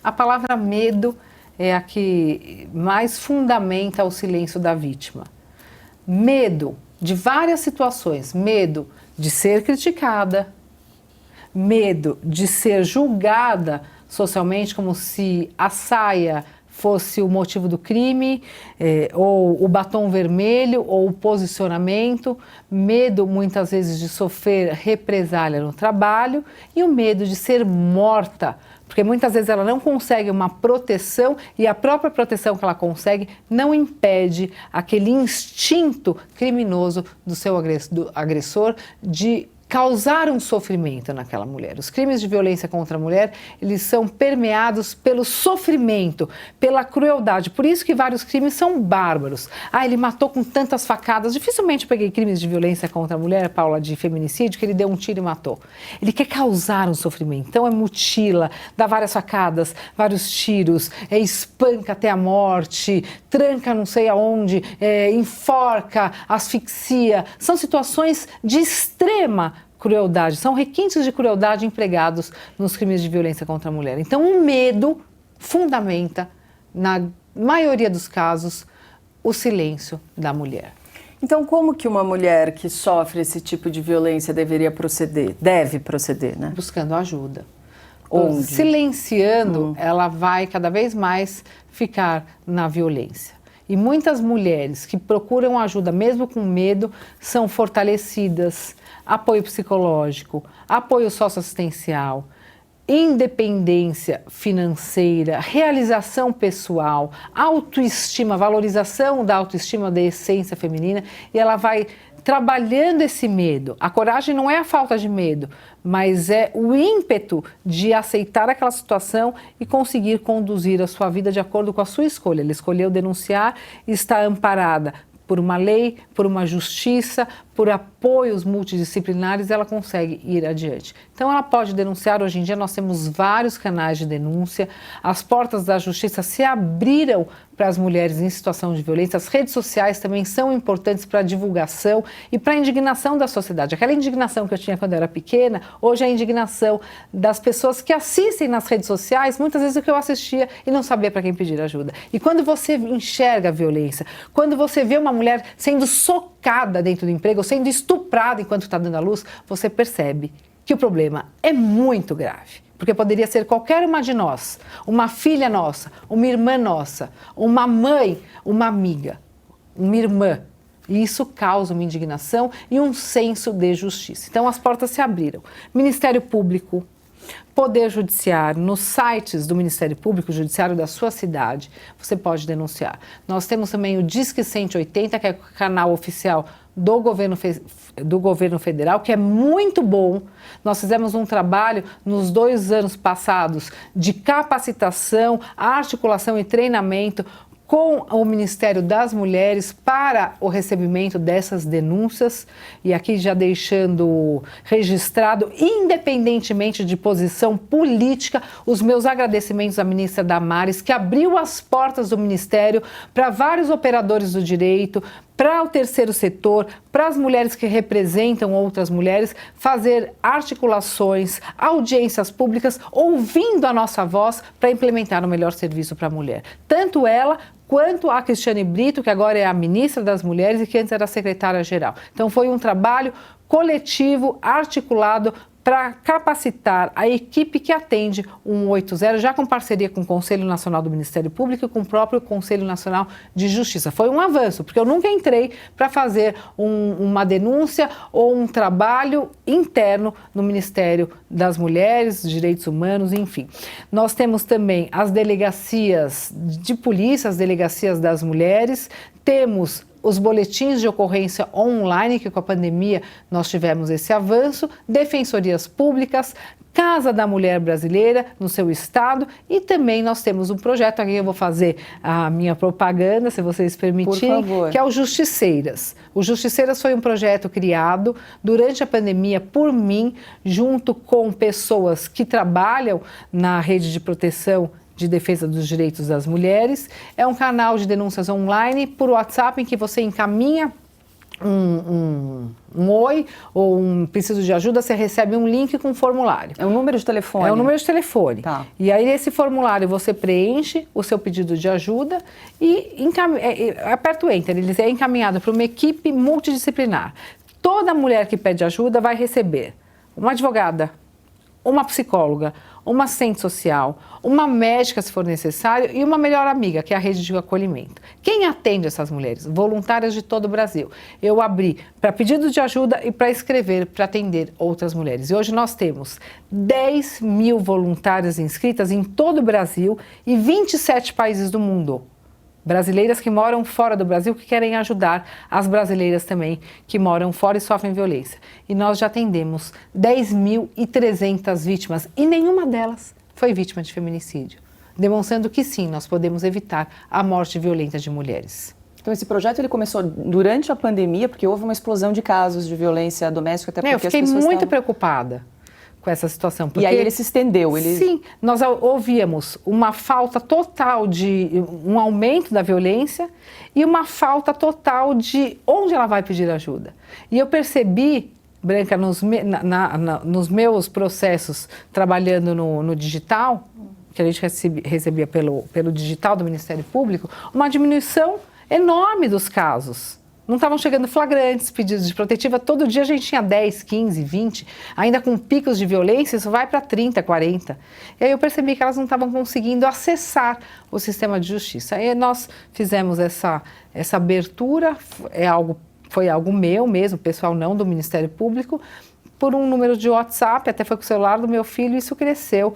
A palavra medo é a que mais fundamenta o silêncio da vítima. Medo de várias situações. Medo de ser criticada, medo de ser julgada socialmente como se a saia fosse o motivo do crime, ou o batom vermelho, ou o posicionamento, medo muitas vezes de sofrer represália no trabalho e o medo de ser morta, porque muitas vezes ela não consegue uma proteção e a própria proteção que ela consegue não impede aquele instinto criminoso do seu agressor de causar um sofrimento naquela mulher. Os crimes de violência contra a mulher, eles são permeados pelo sofrimento, pela crueldade. Por isso que vários crimes são bárbaros. Ele matou com tantas facadas. Dificilmente eu peguei crimes de violência contra a mulher, Paula, de feminicídio, que ele deu um tiro e matou. Ele quer causar um sofrimento. Então mutila, dá várias facadas, vários tiros, espanca até a morte, tranca não sei aonde, enforca, asfixia. São situações de extrema crueldade, são requintes de crueldade empregados nos crimes de violência contra a mulher. Então, o medo fundamenta, na maioria dos casos, o silêncio da mulher. Então, como que uma mulher que sofre esse tipo de violência deveria proceder? Deve proceder, né? Buscando ajuda. Onde? Silenciando, ela vai cada vez mais ficar na violência. E muitas mulheres que procuram ajuda, mesmo com medo, são fortalecidas. Apoio psicológico, apoio socioassistencial, independência financeira, realização pessoal, autoestima, valorização da autoestima, da essência feminina, e ela vai trabalhando esse medo. A coragem não é a falta de medo, mas é o ímpeto de aceitar aquela situação e conseguir conduzir a sua vida de acordo com a sua escolha. Ela escolheu denunciar e está amparada por uma lei, por uma justiça, por apoios multidisciplinares, ela consegue ir adiante. Então ela pode denunciar. Hoje em dia nós temos vários canais de denúncia, as portas da justiça se abriram para as mulheres em situação de violência, as redes sociais também são importantes para a divulgação e para a indignação da sociedade. Aquela indignação que eu tinha quando eu era pequena, hoje é a indignação das pessoas que assistem nas redes sociais, muitas vezes o que eu assistia e não sabia para quem pedir ajuda. E quando você enxerga a violência, quando você vê uma mulher sendo socada dentro do emprego, ou sendo estuprada enquanto está dando à luz, você percebe que o problema é muito grave. Porque poderia ser qualquer uma de nós, uma filha nossa, uma irmã nossa, uma mãe, uma amiga, uma irmã. E isso causa uma indignação e um senso de justiça. Então as portas se abriram. Ministério Público, Poder Judiciário, nos sites do Ministério Público, Judiciário da sua cidade, você pode denunciar. Nós temos também o Disque 180, que é o canal oficial do governo federal, que é muito bom. Nós fizemos um trabalho nos 2 anos passados de capacitação, articulação e treinamento com o Ministério das Mulheres para o recebimento dessas denúncias, e aqui já deixando registrado, independentemente de posição política, os meus agradecimentos à ministra Damares, que abriu as portas do Ministério para vários operadores do direito, para o terceiro setor, para as mulheres que representam outras mulheres, fazer articulações, audiências públicas, ouvindo a nossa voz para implementar o melhor serviço para a mulher. Tanto ela quanto a Cristiane Brito, que agora é a ministra das Mulheres e que antes era secretária-geral. Então foi um trabalho coletivo, articulado, para capacitar a equipe que atende o 180, já com parceria com o Conselho Nacional do Ministério Público e com o próprio Conselho Nacional de Justiça. Foi um avanço, porque eu nunca entrei para fazer uma denúncia ou um trabalho interno no Ministério das Mulheres, Direitos Humanos, enfim. Nós temos também as delegacias de polícia, as delegacias das mulheres, temos os boletins de ocorrência online, que com a pandemia nós tivemos esse avanço, defensorias públicas, Casa da Mulher Brasileira no seu estado, e também nós temos um projeto, aqui eu vou fazer a minha propaganda, se vocês permitirem, que é o Justiceiras. O Justiceiras foi um projeto criado durante a pandemia por mim, junto com pessoas que trabalham na rede de proteção de defesa dos direitos das mulheres. É um canal de denúncias online por WhatsApp em que você encaminha um oi ou um preciso de ajuda, você recebe um link com um formulário. É um número de telefone? É um número de telefone. Tá. E aí nesse formulário você preenche o seu pedido de ajuda e aperta o Enter. Ele é encaminhado para uma equipe multidisciplinar. Toda mulher que pede ajuda vai receber uma advogada, uma psicóloga, uma assistente social, uma médica, se for necessário, e uma melhor amiga, que é a rede de acolhimento. Quem atende essas mulheres? Voluntárias de todo o Brasil. Eu abri para pedido de ajuda e para escrever, para atender outras mulheres. E hoje nós temos 10 mil voluntárias inscritas em todo o Brasil e 27 países do mundo. Brasileiras que moram fora do Brasil, que querem ajudar as brasileiras também que moram fora e sofrem violência. E nós já atendemos 10.300 vítimas e nenhuma delas foi vítima de feminicídio, demonstrando que sim, nós podemos evitar a morte violenta de mulheres. Então esse projeto ele começou durante a pandemia, porque houve uma explosão de casos de violência doméstica, até porque eu fiquei as pessoas muito estavam... preocupada com essa situação. E aí ele se estendeu? Sim, nós ouvíamos uma falta total um aumento da violência e uma falta total de onde ela vai pedir ajuda. E eu percebi, Branca, nos meus processos trabalhando no digital, que a gente recebia pelo digital do Ministério Público, uma diminuição enorme dos casos. Não estavam chegando flagrantes, pedidos de protetiva. Todo dia a gente tinha 10, 15, 20. Ainda com picos de violência, isso vai para 30, 40. E aí eu percebi que elas não estavam conseguindo acessar o sistema de justiça. Aí nós fizemos essa abertura, foi algo meu mesmo, pessoal não do Ministério Público, por um número de WhatsApp, até foi com o celular do meu filho, e isso cresceu,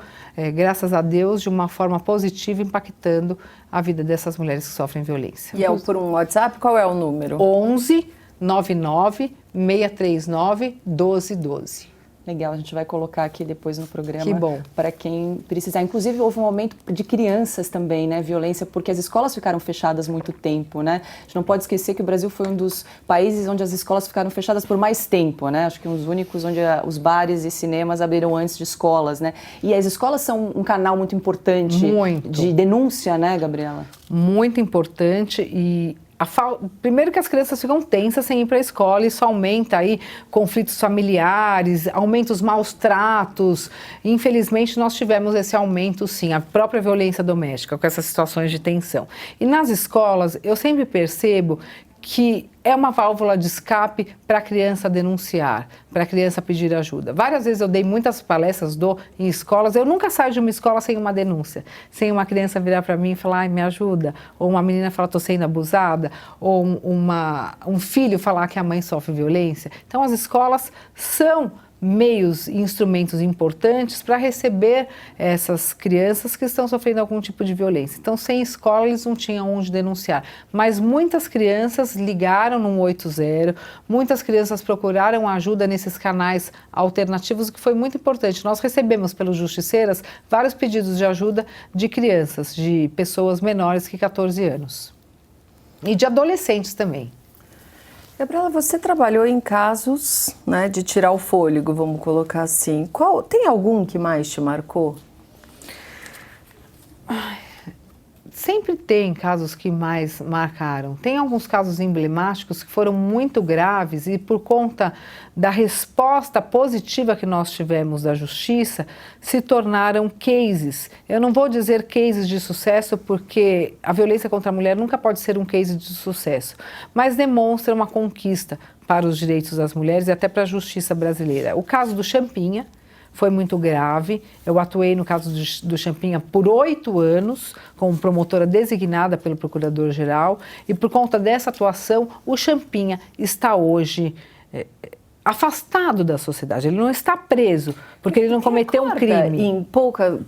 graças a Deus, de uma forma positiva, impactando a vida dessas mulheres que sofrem violência. E é por um WhatsApp? Qual é o número? 11 99 639 1212. Legal, a gente vai colocar aqui depois no programa. Que bom. Para quem precisar. Inclusive, houve um aumento de crianças também, né? Violência, porque as escolas ficaram fechadas muito tempo, né? A gente não pode esquecer que o Brasil foi um dos países onde as escolas ficaram fechadas por mais tempo, né? Acho que um dos únicos onde os bares e cinemas abriram antes de escolas, né? E as escolas são um canal muito importante de denúncia, né, Gabriela? Muito importante e... Primeiro que as crianças ficam tensas sem ir para a escola, isso aumenta aí conflitos familiares, aumenta os maus tratos. Infelizmente nós tivemos esse aumento sim, a própria violência doméstica com essas situações de tensão. E nas escolas eu sempre percebo que é uma válvula de escape para a criança denunciar, para a criança pedir ajuda. Várias vezes eu dei muitas palestras, em escolas, eu nunca saio de uma escola sem uma denúncia, sem uma criança virar para mim e falar, ai, me ajuda, ou uma menina falar, estou sendo abusada, ou um filho falar que a mãe sofre violência. Então as escolas são meios e instrumentos importantes para receber essas crianças que estão sofrendo algum tipo de violência. Então, sem escola, eles não tinham onde denunciar. Mas muitas crianças ligaram no 180, muitas crianças procuraram ajuda nesses canais alternativos, o que foi muito importante. Nós recebemos pelos Justiceiras vários pedidos de ajuda de crianças, de pessoas menores que 14 anos. E de adolescentes também. Gabriela, você trabalhou em casos, né, de tirar o fôlego, vamos colocar assim. Tem algum que mais te marcou? Sempre tem casos que mais marcaram. Tem alguns casos emblemáticos que foram muito graves e por conta da resposta positiva que nós tivemos da Justiça, se tornaram cases. Eu não vou dizer cases de sucesso porque a violência contra a mulher nunca pode ser um case de sucesso, mas demonstra uma conquista para os direitos das mulheres e até para a justiça brasileira. O caso do Champinha foi muito grave. Eu atuei no caso do Champinha por 8 anos, como promotora designada pelo Procurador-Geral, e por conta dessa atuação, o Champinha está hoje afastado da sociedade. Ele não está preso, porque ele não cometeu um crime.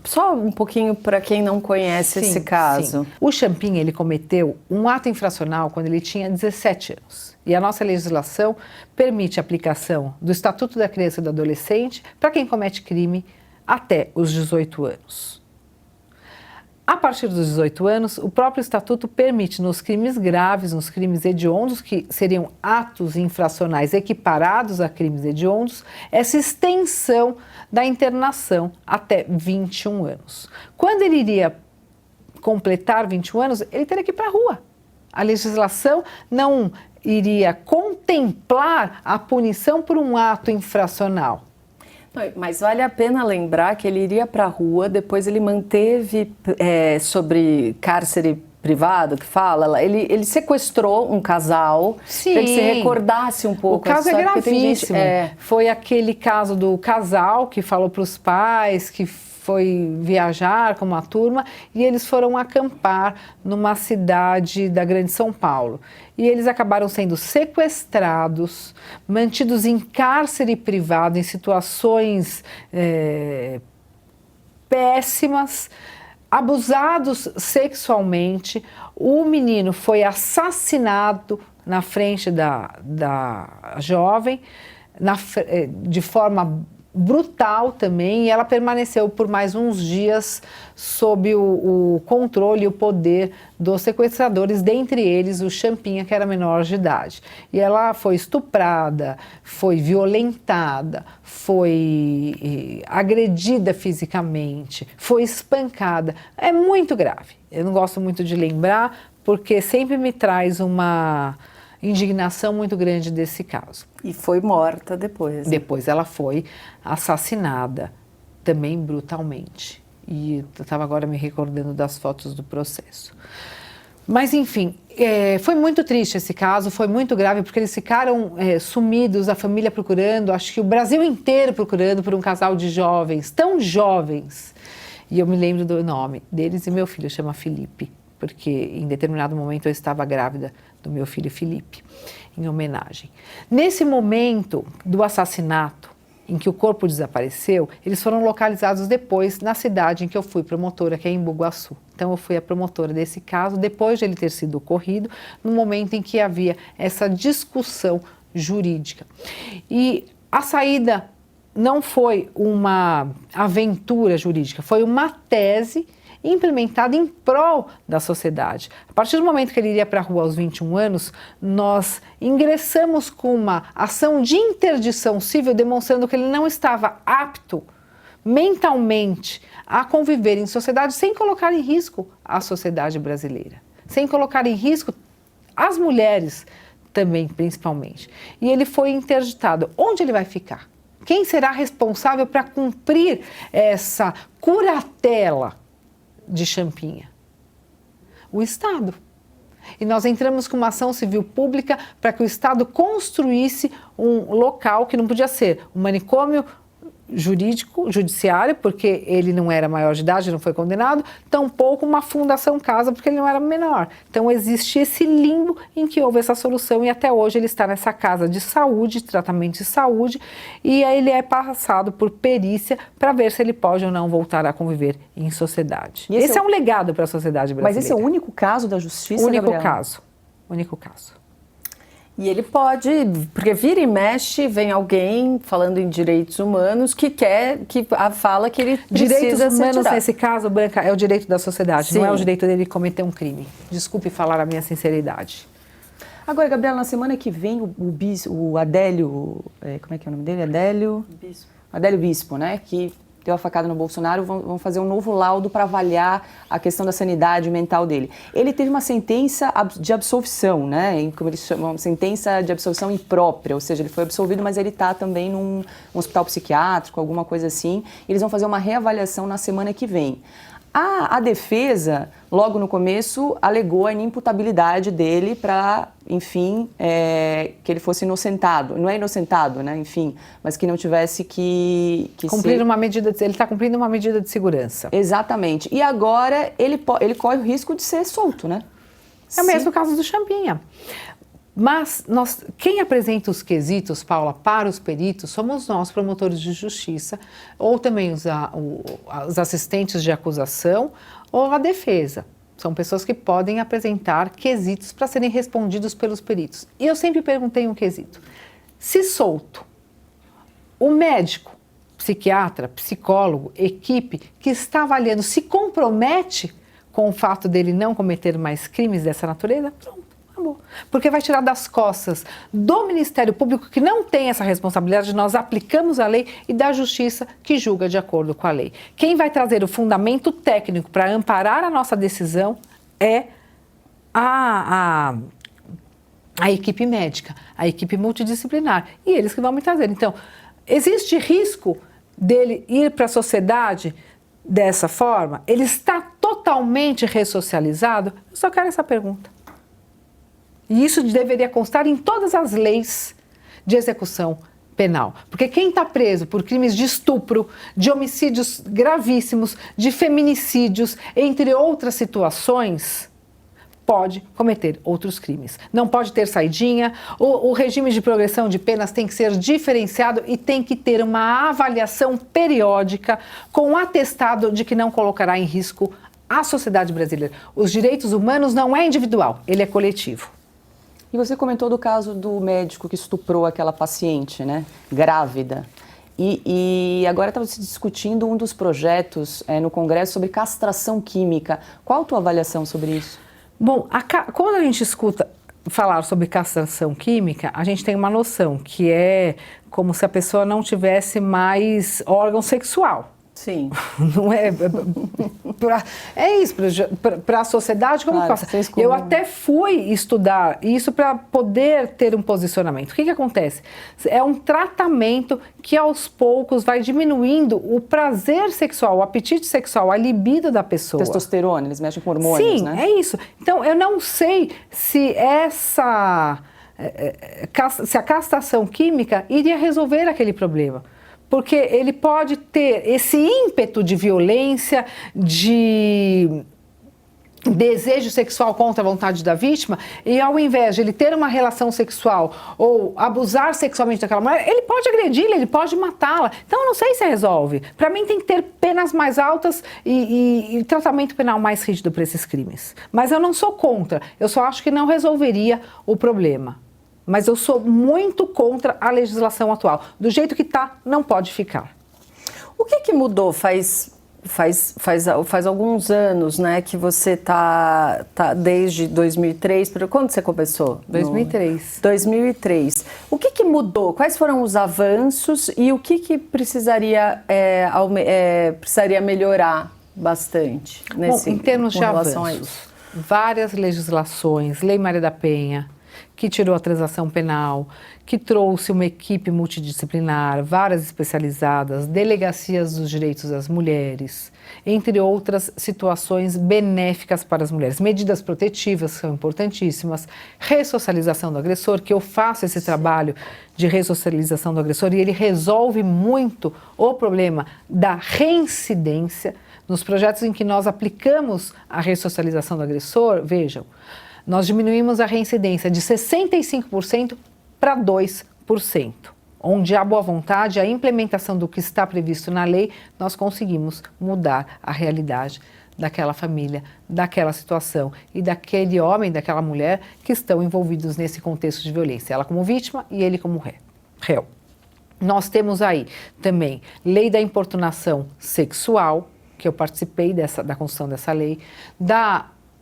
Só um pouquinho para quem não conhece esse caso. Sim. O Champinha, ele cometeu um ato infracional quando ele tinha 17 anos. E a nossa legislação permite a aplicação do Estatuto da Criança e do Adolescente para quem comete crime até os 18 anos. A partir dos 18 anos, o próprio Estatuto permite nos crimes graves, nos crimes hediondos, que seriam atos infracionais equiparados a crimes hediondos, essa extensão da internação até 21 anos. Quando ele iria completar 21 anos, ele teria que ir para a rua. A legislação não iria contemplar a punição por um ato infracional. Mas vale a pena lembrar que ele iria para a rua, depois ele manteve sobre cárcere privado, que fala, ele sequestrou um casal, para que se recordasse um pouco. O caso é gravíssimo. Foi aquele caso do casal que falou para os pais que foi viajar com uma turma e eles foram acampar numa cidade da Grande São Paulo. E eles acabaram sendo sequestrados, mantidos em cárcere privado, em situações péssimas, abusados sexualmente. O menino foi assassinado na frente da jovem, de forma brutal também, e ela permaneceu por mais uns dias sob o controle e o poder dos sequestradores, dentre eles o Champinha, que era menor de idade. E ela foi estuprada, foi violentada, foi agredida fisicamente, foi espancada. É muito grave. Eu não gosto muito de lembrar, porque sempre me traz uma indignação muito grande desse caso. E foi morta depois. Depois ela foi assassinada, também brutalmente. E eu estava agora me recordando das fotos do processo. Mas, enfim, foi muito triste esse caso, foi muito grave, porque eles ficaram sumidos, a família procurando, acho que o Brasil inteiro procurando por um casal de jovens, tão jovens. E eu me lembro do nome deles e meu filho chama Felipe, porque em determinado momento eu estava grávida do meu filho Felipe, em homenagem. Nesse momento do assassinato, em que o corpo desapareceu, eles foram localizados depois na cidade em que eu fui promotora, que é em Embu-Guaçu. Então eu fui a promotora desse caso, depois de ele ter sido ocorrido, no momento em que havia essa discussão jurídica. E a saída não foi uma aventura jurídica, foi uma tese implementada em prol da sociedade. A partir do momento que ele iria para a rua aos 21 anos, nós ingressamos com uma ação de interdição civil demonstrando que ele não estava apto mentalmente a conviver em sociedade sem colocar em risco a sociedade brasileira, sem colocar em risco as mulheres também, principalmente. E ele foi interditado. Onde ele vai ficar? Quem será responsável para cumprir essa curatela de Champinha? O Estado. E nós entramos com uma ação civil pública para que o Estado construísse um local que não podia ser um manicômio judiciário, porque ele não era maior de idade, não foi condenado, tampouco uma fundação casa, porque ele não era menor. Então existe esse limbo em que houve essa solução e até hoje ele está nessa casa de saúde, tratamento de saúde, e aí ele é passado por perícia para ver se ele pode ou não voltar a conviver em sociedade. E esse é um legado para a sociedade brasileira. Mas esse é o único caso da justiça, Único Gabriela? caso. Único caso. E ele pode, porque vira e mexe, vem alguém falando em direitos humanos que fala que ele Direitos precisa ser humanos, tirado. nesse caso, Branca, é o direito da sociedade, Sim. não é o direito dele cometer um crime. Desculpe falar a minha sinceridade. Agora, Gabriela, na semana que vem o Adélio, como é que é o nome dele? Adélio Bispo, né, que deu a facada no Bolsonaro, vão fazer um novo laudo para avaliar a questão da sanidade mental dele. Ele teve uma sentença de absolvição, né, como eles chamam, uma sentença de absolvição imprópria, ou seja, ele foi absolvido, mas ele está também num hospital psiquiátrico, alguma coisa assim. Eles vão fazer uma reavaliação na semana que vem. A defesa, logo no começo, alegou a inimputabilidade dele para, enfim, que ele fosse inocentado. Não é inocentado, né? Enfim, mas que não tivesse que Cumprir ser... uma medida, ele está cumprindo uma medida de segurança. Exatamente. E agora ele corre o risco de ser solto, né? É o mesmo caso do Champinha. Mas quem apresenta os quesitos, Paula, para os peritos, somos nós, promotores de justiça, ou também os assistentes de acusação, ou a defesa. São pessoas que podem apresentar quesitos para serem respondidos pelos peritos. E eu sempre perguntei um quesito. Se solto, o médico, psiquiatra, psicólogo, equipe que está avaliando se compromete com o fato dele não cometer mais crimes dessa natureza, pronto. Porque vai tirar das costas do Ministério Público, que não tem essa responsabilidade, nós aplicamos a lei, e da Justiça, que julga de acordo com a lei. Quem vai trazer o fundamento técnico para amparar a nossa decisão é a equipe médica, a equipe multidisciplinar, e eles que vão me trazer. Então, existe risco dele ir para a sociedade dessa forma? Ele está totalmente ressocializado? Eu só quero essa pergunta. E isso deveria constar em todas as leis de execução penal. Porque quem está preso por crimes de estupro, de homicídios gravíssimos, de feminicídios, entre outras situações, pode cometer outros crimes. Não pode ter saidinha, o regime de progressão de penas tem que ser diferenciado e tem que ter uma avaliação periódica com um atestado de que não colocará em risco a sociedade brasileira. Os direitos humanos não é individual, ele é coletivo. E você comentou do caso do médico que estuprou aquela paciente, né, grávida. E agora estava se discutindo um dos projetos no Congresso sobre castração química. Qual a tua avaliação sobre isso? Bom, quando a gente escuta falar sobre castração química, a gente tem uma noção que é como se a pessoa não tivesse mais órgão sexual. Sim. Não é? É isso, para a sociedade, como claro, passa? Eu até fui estudar isso para poder ter um posicionamento. O que acontece? É um tratamento que aos poucos vai diminuindo o prazer sexual, o apetite sexual, a libido da pessoa. Testosterona, eles mexem com hormônios, Sim, né? é isso. Então, eu não sei se se a castração química iria resolver aquele problema. Porque ele pode ter esse ímpeto de violência, de desejo sexual contra a vontade da vítima, e ao invés de ele ter uma relação sexual ou abusar sexualmente daquela mulher, ele pode agredi-la, ele pode matá-la. Então, eu não sei se resolve. Para mim, tem que ter penas mais altas e tratamento penal mais rígido para esses crimes. Mas eu não sou contra, eu só acho que não resolveria o problema. Mas eu sou muito contra a legislação atual. Do jeito que está, não pode ficar. O que mudou? Faz alguns anos, né, que você tá desde 2003. Quando você começou? 2003. 2003. O que mudou? Quais foram os avanços e o que precisaria melhorar bastante Bom, em termos de avanços, várias legislações, Lei Maria da Penha, que tirou a transação penal, que trouxe uma equipe multidisciplinar, varas especializadas, delegacias dos direitos das mulheres, entre outras situações benéficas para as mulheres. Medidas protetivas são importantíssimas, ressocialização do agressor, que eu faço esse trabalho de ressocialização do agressor e ele resolve muito o problema da reincidência. Nos projetos em que nós aplicamos a ressocialização do agressor, vejam, nós diminuímos a reincidência de 65% para 2%. Onde há boa vontade, a implementação do que está previsto na lei, nós conseguimos mudar a realidade daquela família, daquela situação e daquele homem, daquela mulher que estão envolvidos nesse contexto de violência. Ela como vítima e ele como réu. Nós temos aí também lei da importunação sexual, que eu participei da construção dessa lei,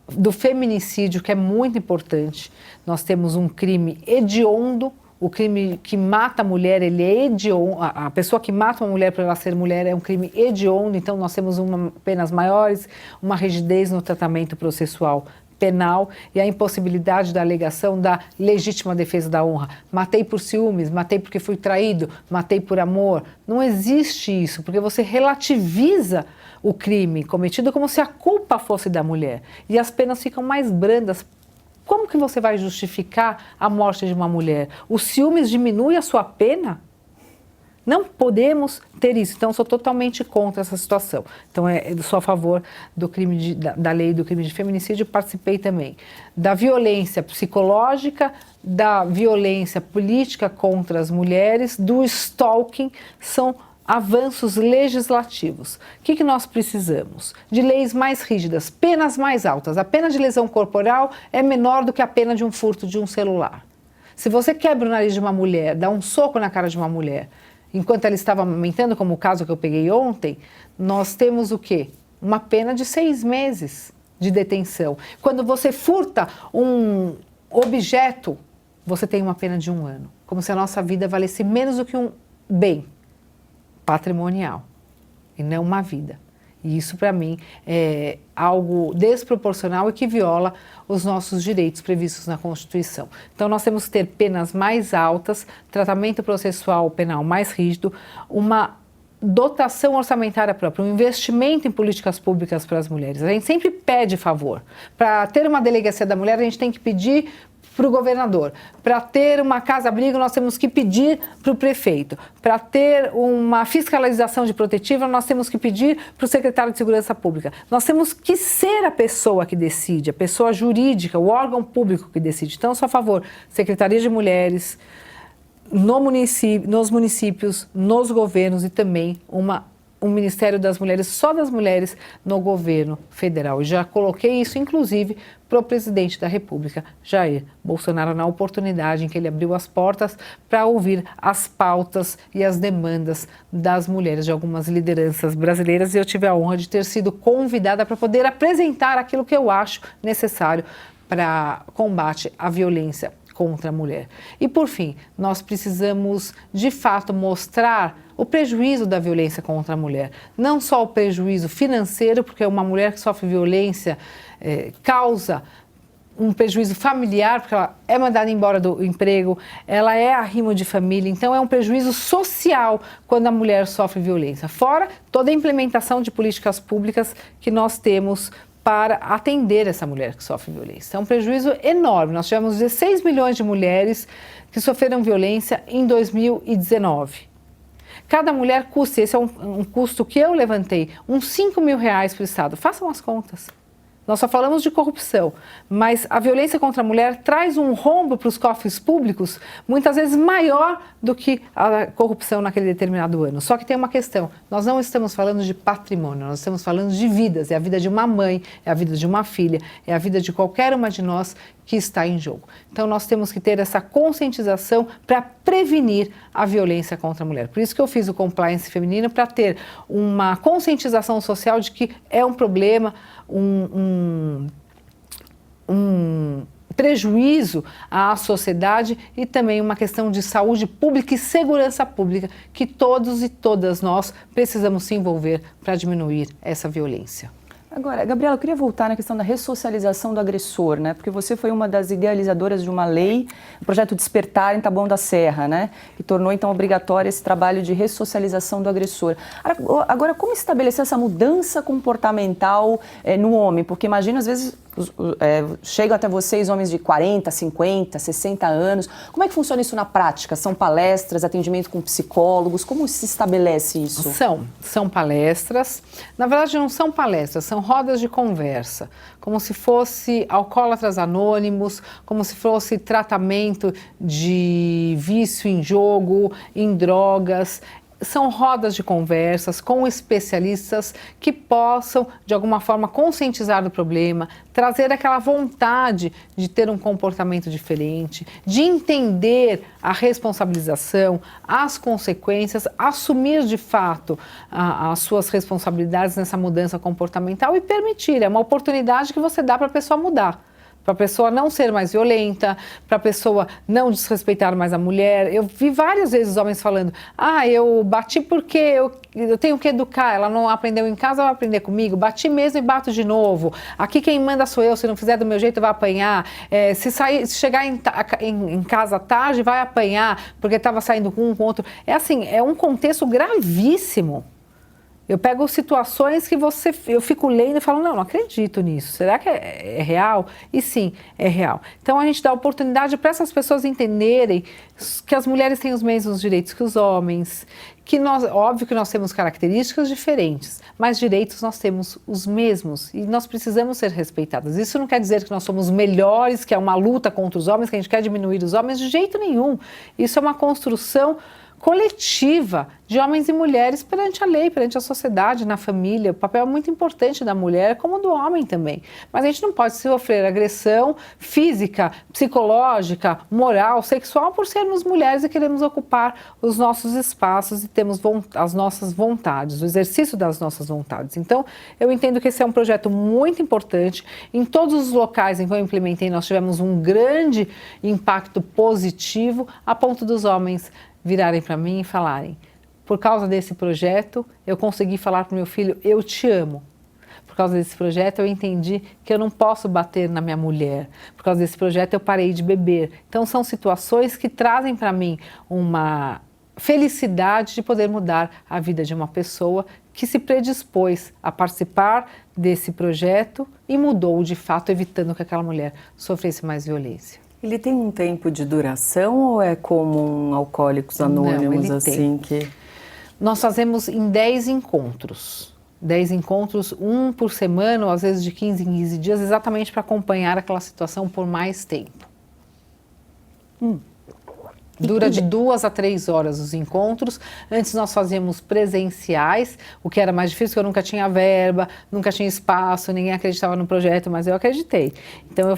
do feminicídio, que é muito importante. Nós temos um crime hediondo, o crime que mata a mulher, ele é hediondo, a pessoa que mata uma mulher por ela ser mulher é um crime hediondo, então nós temos penas maiores, uma rigidez no tratamento processual penal e a impossibilidade da alegação da legítima defesa da honra. Matei por ciúmes, matei porque fui traído, matei por amor. Não existe isso, porque você relativiza o crime cometido como se a culpa fosse da mulher. E as penas ficam mais brandas. Como que você vai justificar a morte de uma mulher? Os ciúmes diminui a sua pena? Não podemos ter isso. Então, eu sou totalmente contra essa situação. Então, eu sou a favor do crime da lei do crime de feminicídio. Participei também da violência psicológica, da violência política contra as mulheres, do stalking. São avanços legislativos. O que nós precisamos? De leis mais rígidas, penas mais altas. A pena de lesão corporal é menor do que a pena de um furto de um celular. Se você quebra o nariz de uma mulher, dá um soco na cara de uma mulher, enquanto ela estava amamentando, como o caso que eu peguei ontem, nós temos o quê? Uma pena de 6 meses de detenção. Quando você furta um objeto, você tem uma pena de 1 ano. Como se a nossa vida valesse menos do que um bem patrimonial e não uma vida. E isso, para mim, é algo desproporcional e que viola os nossos direitos previstos na Constituição. Então, nós temos que ter penas mais altas, tratamento processual penal mais rígido, uma dotação orçamentária própria, um investimento em políticas públicas para as mulheres. A gente sempre pede favor. Para ter uma delegacia da mulher, a gente tem que pedir para o governador. Para ter uma casa-abrigo, nós temos que pedir para o prefeito. Para ter uma fiscalização de protetiva, nós temos que pedir para o secretário de Segurança Pública. Nós temos que ser a pessoa que decide, a pessoa jurídica, o órgão público que decide. Então, eu sou a favor, Secretaria de Mulheres, nos municípios, nos governos e também um Ministério das Mulheres, só das mulheres, no governo federal. E já coloquei isso, inclusive, para o presidente da República, Jair Bolsonaro, na oportunidade em que ele abriu as portas para ouvir as pautas e as demandas das mulheres de algumas lideranças brasileiras. E eu tive a honra de ter sido convidada para poder apresentar aquilo que eu acho necessário para combate à violência contra a mulher. E, por fim, nós precisamos, de fato, mostrar o prejuízo da violência contra a mulher. Não só o prejuízo financeiro, porque uma mulher que sofre violência causa um prejuízo familiar, porque ela é mandada embora do emprego, ela é arrimo de família, então é um prejuízo social quando a mulher sofre violência. Fora toda a implementação de políticas públicas que nós temos para atender essa mulher que sofre violência. É um prejuízo enorme. Nós tivemos 16 milhões de mulheres que sofreram violência em 2019. Cada mulher custa, esse é um custo que eu levantei, uns 5 mil reais para o Estado. Façam as contas. Nós só falamos de corrupção, mas a violência contra a mulher traz um rombo para os cofres públicos muitas vezes maior do que a corrupção naquele determinado ano. Só que tem uma questão, nós não estamos falando de patrimônio, nós estamos falando de vidas, é a vida de uma mãe, é a vida de uma filha, é a vida de qualquer uma de nós que está em jogo. Então nós temos que ter essa conscientização para prevenir a violência contra a mulher. Por isso que eu fiz o Compliance Feminino, para ter uma conscientização social de que é um problema, um prejuízo à sociedade e também uma questão de saúde pública e segurança pública que todos e todas nós precisamos se envolver para diminuir essa violência. Agora, Gabriela, eu queria voltar na questão da ressocialização do agressor, né? Porque você foi uma das idealizadoras de uma lei, o projeto Despertar em Taboão da Serra, né? Que tornou, então, obrigatório esse trabalho de ressocialização do agressor. Agora, como estabelecer essa mudança comportamental no homem? Porque imagina, às vezes, chegam até vocês homens de 40, 50, 60 anos. Como é que funciona isso na prática? São palestras, atendimento com psicólogos? Como se estabelece isso? São palestras. Na verdade, não são palestras, são rodas de conversa, como se fosse alcoólatras anônimos, como se fosse tratamento de vício em jogo, em drogas. São rodas de conversas com especialistas que possam, de alguma forma, conscientizar do problema, trazer aquela vontade de ter um comportamento diferente, de entender a responsabilização, as consequências, assumir de fato as suas responsabilidades nessa mudança comportamental e permitir. É uma oportunidade que você dá para a pessoa mudar. Para a pessoa não ser mais violenta, para a pessoa não desrespeitar mais a mulher. Eu vi várias vezes homens falando, eu bati porque eu tenho que educar, ela não aprendeu em casa, vai aprender comigo, bati mesmo e bato de novo, aqui quem manda sou eu, se não fizer do meu jeito vai apanhar, se chegar em casa tarde vai apanhar, porque estava saindo com um com outro. É assim, é um contexto gravíssimo. Eu pego situações que eu fico lendo e falo, não acredito nisso. Será que é real? E sim, é real. Então a gente dá oportunidade para essas pessoas entenderem que as mulheres têm os mesmos direitos que os homens, que óbvio que nós temos características diferentes, mas direitos nós temos os mesmos e nós precisamos ser respeitadas. Isso não quer dizer que nós somos melhores, que é uma luta contra os homens, que a gente quer diminuir os homens, de jeito nenhum. Isso é uma construção coletiva de homens e mulheres perante a lei, perante a sociedade, na família. O papel é muito importante da mulher, como do homem também. Mas a gente não pode sofrer agressão física, psicológica, moral, sexual por sermos mulheres e queremos ocupar os nossos espaços e temos as nossas vontades, o exercício das nossas vontades. Então, eu entendo que esse é um projeto muito importante. Em todos os locais em que eu implementei, nós tivemos um grande impacto positivo, a ponto dos homens virarem para mim e falarem, por causa desse projeto, eu consegui falar para o meu filho, eu te amo. Por causa desse projeto, eu entendi que eu não posso bater na minha mulher. Por causa desse projeto, eu parei de beber. Então, são situações que trazem para mim uma felicidade de poder mudar a vida de uma pessoa que se predispôs a participar desse projeto e mudou, de fato, evitando que aquela mulher sofresse mais violência. Ele tem um tempo de duração ou é como um Alcoólicos Anônimos, não, assim que... Nós fazemos em 10 encontros. 10 encontros, um por semana, ou às vezes de 15 em 15 dias, exatamente para acompanhar aquela situação por mais tempo. Dura de 2 a 3 horas os encontros. Antes nós fazíamos presenciais, o que era mais difícil, porque eu nunca tinha verba, nunca tinha espaço, ninguém acreditava no projeto, mas eu acreditei. Então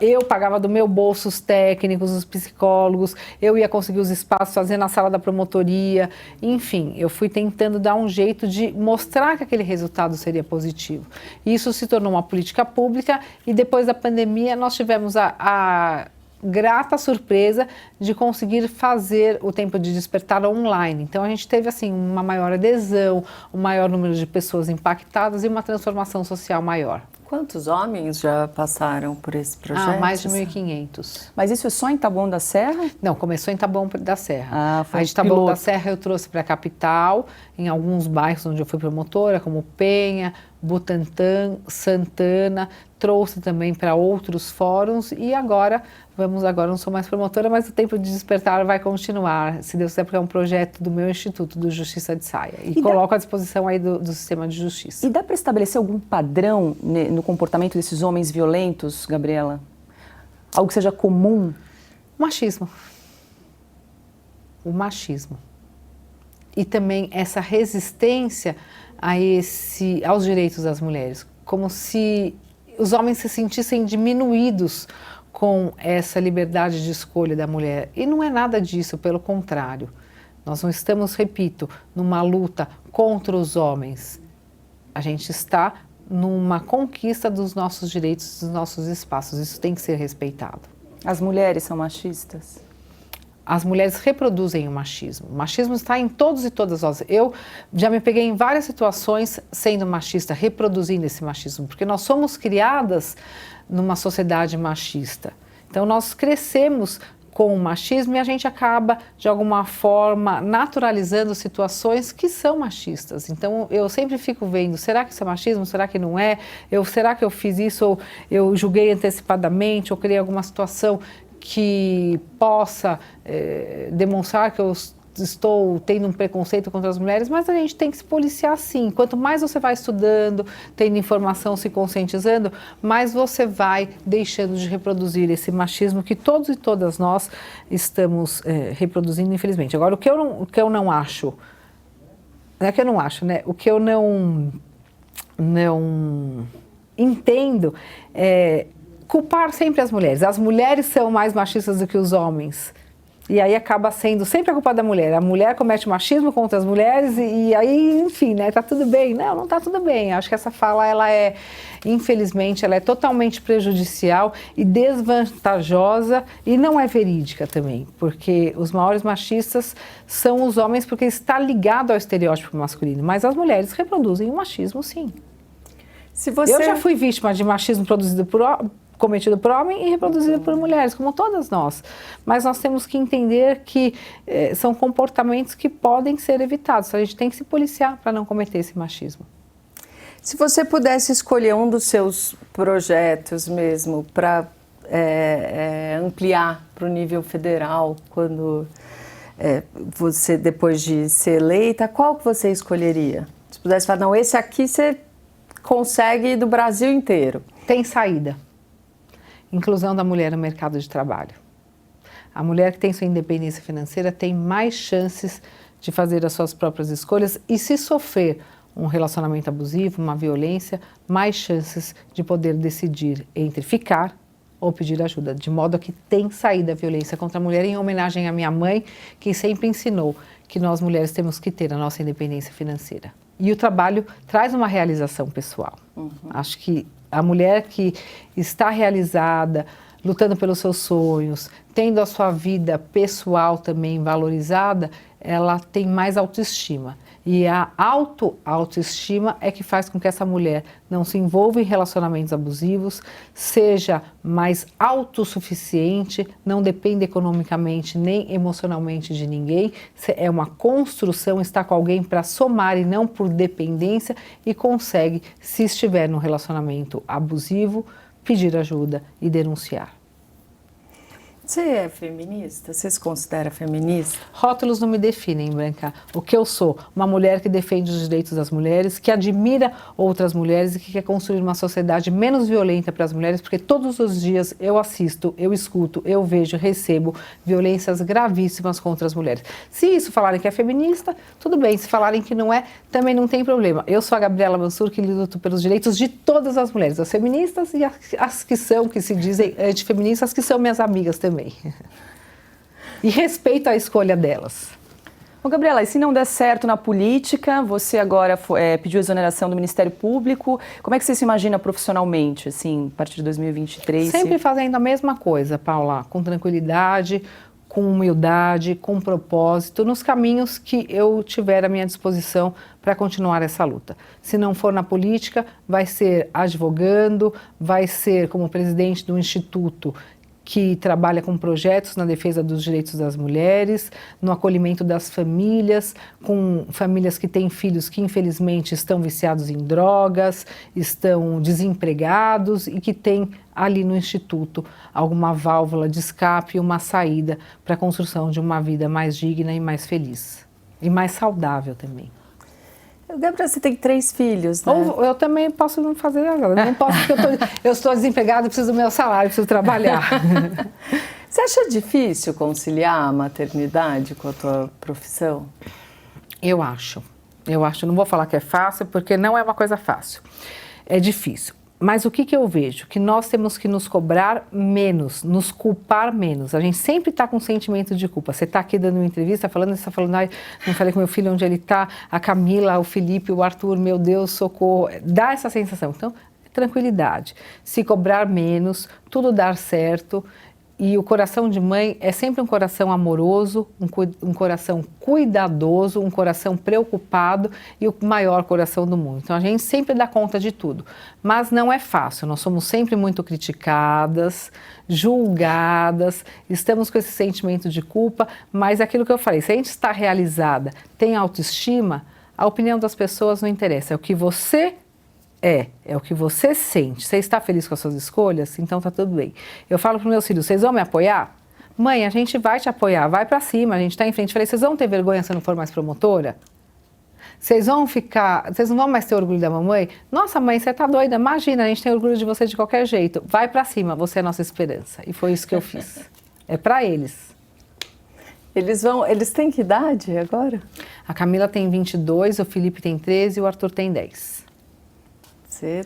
eu pagava do meu bolso os técnicos, os psicólogos, eu ia conseguir os espaços, fazer na sala da promotoria, enfim, eu fui tentando dar um jeito de mostrar que aquele resultado seria positivo. E isso se tornou uma política pública e depois da pandemia nós tivemos a grata surpresa de conseguir fazer o Tempo de Despertar online. Então a gente teve assim uma maior adesão, um maior número de pessoas impactadas e uma transformação social maior. Quantos homens já passaram por esse projeto? Mais de 1.500. Mas isso é só em Taboão da Serra? Não, começou em Taboão da Serra. Foi Aí de Taboão da Serra eu trouxe para a capital, em alguns bairros onde eu fui promotora, como Penha, Butantã, Santana, trouxe também para outros fóruns e agora não sou mais promotora, mas o Tempo de Despertar vai continuar, se Deus quiser, porque é um projeto do meu instituto, do Justiça de Saia, e coloco à disposição aí do sistema de justiça. E dá para estabelecer algum padrão no comportamento desses homens violentos, Gabriela? Algo que seja comum? Machismo. O machismo. E também essa resistência aos direitos das mulheres, como se os homens se sentissem diminuídos com essa liberdade de escolha da mulher. E não é nada disso, pelo contrário. Nós não estamos, repito, numa luta contra os homens. A gente está numa conquista dos nossos direitos, dos nossos espaços. Isso tem que ser respeitado. As mulheres são machistas? as mulheres reproduzem o machismo. O machismo está em todos e todas nós. Eu já me peguei em várias situações sendo machista, reproduzindo esse machismo, porque nós somos criadas numa sociedade machista. Então nós crescemos com o machismo e a gente acaba, de alguma forma, naturalizando situações que são machistas. Então, eu sempre fico vendo, será que isso é machismo? Será que não é? Será que eu fiz isso? Ou eu julguei antecipadamente? Ou criei alguma situação que possa demonstrar que eu estou tendo um preconceito contra as mulheres? Mas a gente tem que se policiar sim. Quanto mais você vai estudando, tendo informação, se conscientizando, mais você vai deixando de reproduzir esse machismo que todos e todas nós estamos reproduzindo, infelizmente. Agora, o que eu não acho, não é que eu não acho, né? O que eu não entendo é culpar sempre as mulheres. As mulheres são mais machistas do que os homens. E aí acaba sendo sempre a culpa da mulher. A mulher comete machismo contra as mulheres e aí, enfim, né, tá tudo bem. Não tá tudo bem. Acho que essa fala, infelizmente, ela é totalmente prejudicial e desvantajosa e não é verídica também, porque os maiores machistas são os homens porque está ligado ao estereótipo masculino, mas as mulheres reproduzem o machismo, sim. Eu já fui vítima de machismo cometido por homem e reproduzido por mulheres, como todas nós. Mas nós temos que entender que são comportamentos que podem ser evitados. A gente tem que se policiar para não cometer esse machismo. Se você pudesse escolher um dos seus projetos mesmo para ampliar para o nível federal, quando você, depois de ser eleita, qual que você escolheria? Se pudesse falar, não, esse aqui você consegue do Brasil inteiro. Tem saída. Inclusão da mulher no mercado de trabalho. A mulher que tem sua independência financeira tem mais chances de fazer as suas próprias escolhas e, se sofrer um relacionamento abusivo, uma violência, mais chances de poder decidir entre ficar ou pedir ajuda, de modo que tem saída a violência contra a mulher, em homenagem à minha mãe, que sempre ensinou que nós mulheres temos que ter a nossa independência financeira. E o trabalho traz uma realização pessoal. Acho que a mulher que está realizada, lutando pelos seus sonhos, tendo a sua vida pessoal também valorizada, ela tem mais autoestima. E a autoestima é que faz com que essa mulher não se envolva em relacionamentos abusivos, seja mais autossuficiente, não dependa economicamente nem emocionalmente de ninguém. É uma construção, está com alguém para somar e não por dependência, e consegue, se estiver num relacionamento abusivo, pedir ajuda e denunciar. Você é feminista? Você se considera feminista? Rótulos não me definem, Branca. O que eu sou? Uma mulher que defende os direitos das mulheres, que admira outras mulheres e que quer construir uma sociedade menos violenta para as mulheres, porque todos os dias eu assisto, eu escuto, eu vejo, recebo violências gravíssimas contra as mulheres. Se isso falarem que é feminista, tudo bem. Se falarem que não é, também não tem problema. Eu sou a Gabriela Mansur, que luto pelos direitos de todas as mulheres, as feministas e as que se dizem antifeministas, que são minhas amigas também. E respeito a escolha delas. Ô, Gabriela, e se não der certo na política, você agora pediu exoneração do Ministério Público, como é que você se imagina profissionalmente, assim, a partir de 2023? Sempre fazendo a mesma coisa, Paula, com tranquilidade, com humildade, com propósito, nos caminhos que eu tiver à minha disposição para continuar essa luta. Se não for na política, vai ser advogando, vai ser como presidente do Instituto que trabalha com projetos na defesa dos direitos das mulheres, no acolhimento das famílias, com famílias que têm filhos que infelizmente estão viciados em drogas, estão desempregados e que têm ali no Instituto alguma válvula de escape, uma saída para a construção de uma vida mais digna e mais feliz. E mais saudável também. Gabriela, você tem 3 filhos, né? Ou eu também posso não fazer nada. Não posso porque eu estou desempregada, preciso do meu salário, preciso trabalhar. Você acha difícil conciliar a maternidade com a tua profissão? Eu acho. Não vou falar que é fácil, porque não é uma coisa fácil. É difícil. Mas o que eu vejo? Que nós temos que nos cobrar menos, nos culpar menos. A gente sempre está com sentimento de culpa. Você está aqui dando uma entrevista, você está falando, ai, não falei com meu filho onde ele está, a Camila, o Felipe, o Arthur, meu Deus, socorro. Dá essa sensação. Então, tranquilidade. Se cobrar menos, tudo dar certo E o coração de mãe é sempre um coração amoroso, um coração cuidadoso, um coração preocupado e o maior coração do mundo. Então a gente sempre dá conta de tudo, mas não é fácil. Nós somos sempre muito criticadas, julgadas, estamos com esse sentimento de culpa, mas é aquilo que eu falei, se a gente está realizada, tem autoestima, a opinião das pessoas não interessa, é o que você é o que você sente. Você está feliz com as suas escolhas? Então tá tudo bem. Eu falo para os meus filhos, vocês vão me apoiar? Mãe, a gente vai te apoiar, vai para cima, a gente está em frente. Falei, vocês vão ter vergonha se eu não for mais promotora? Vocês não vão mais ter orgulho da mamãe? Nossa, mãe, você tá doida? Imagina, a gente tem orgulho de você de qualquer jeito. Vai para cima, você é a nossa esperança. E foi isso que eu fiz. É para eles. Eles têm que idade agora? A Camila tem 22, o Felipe tem 13 e o Arthur tem 10. Você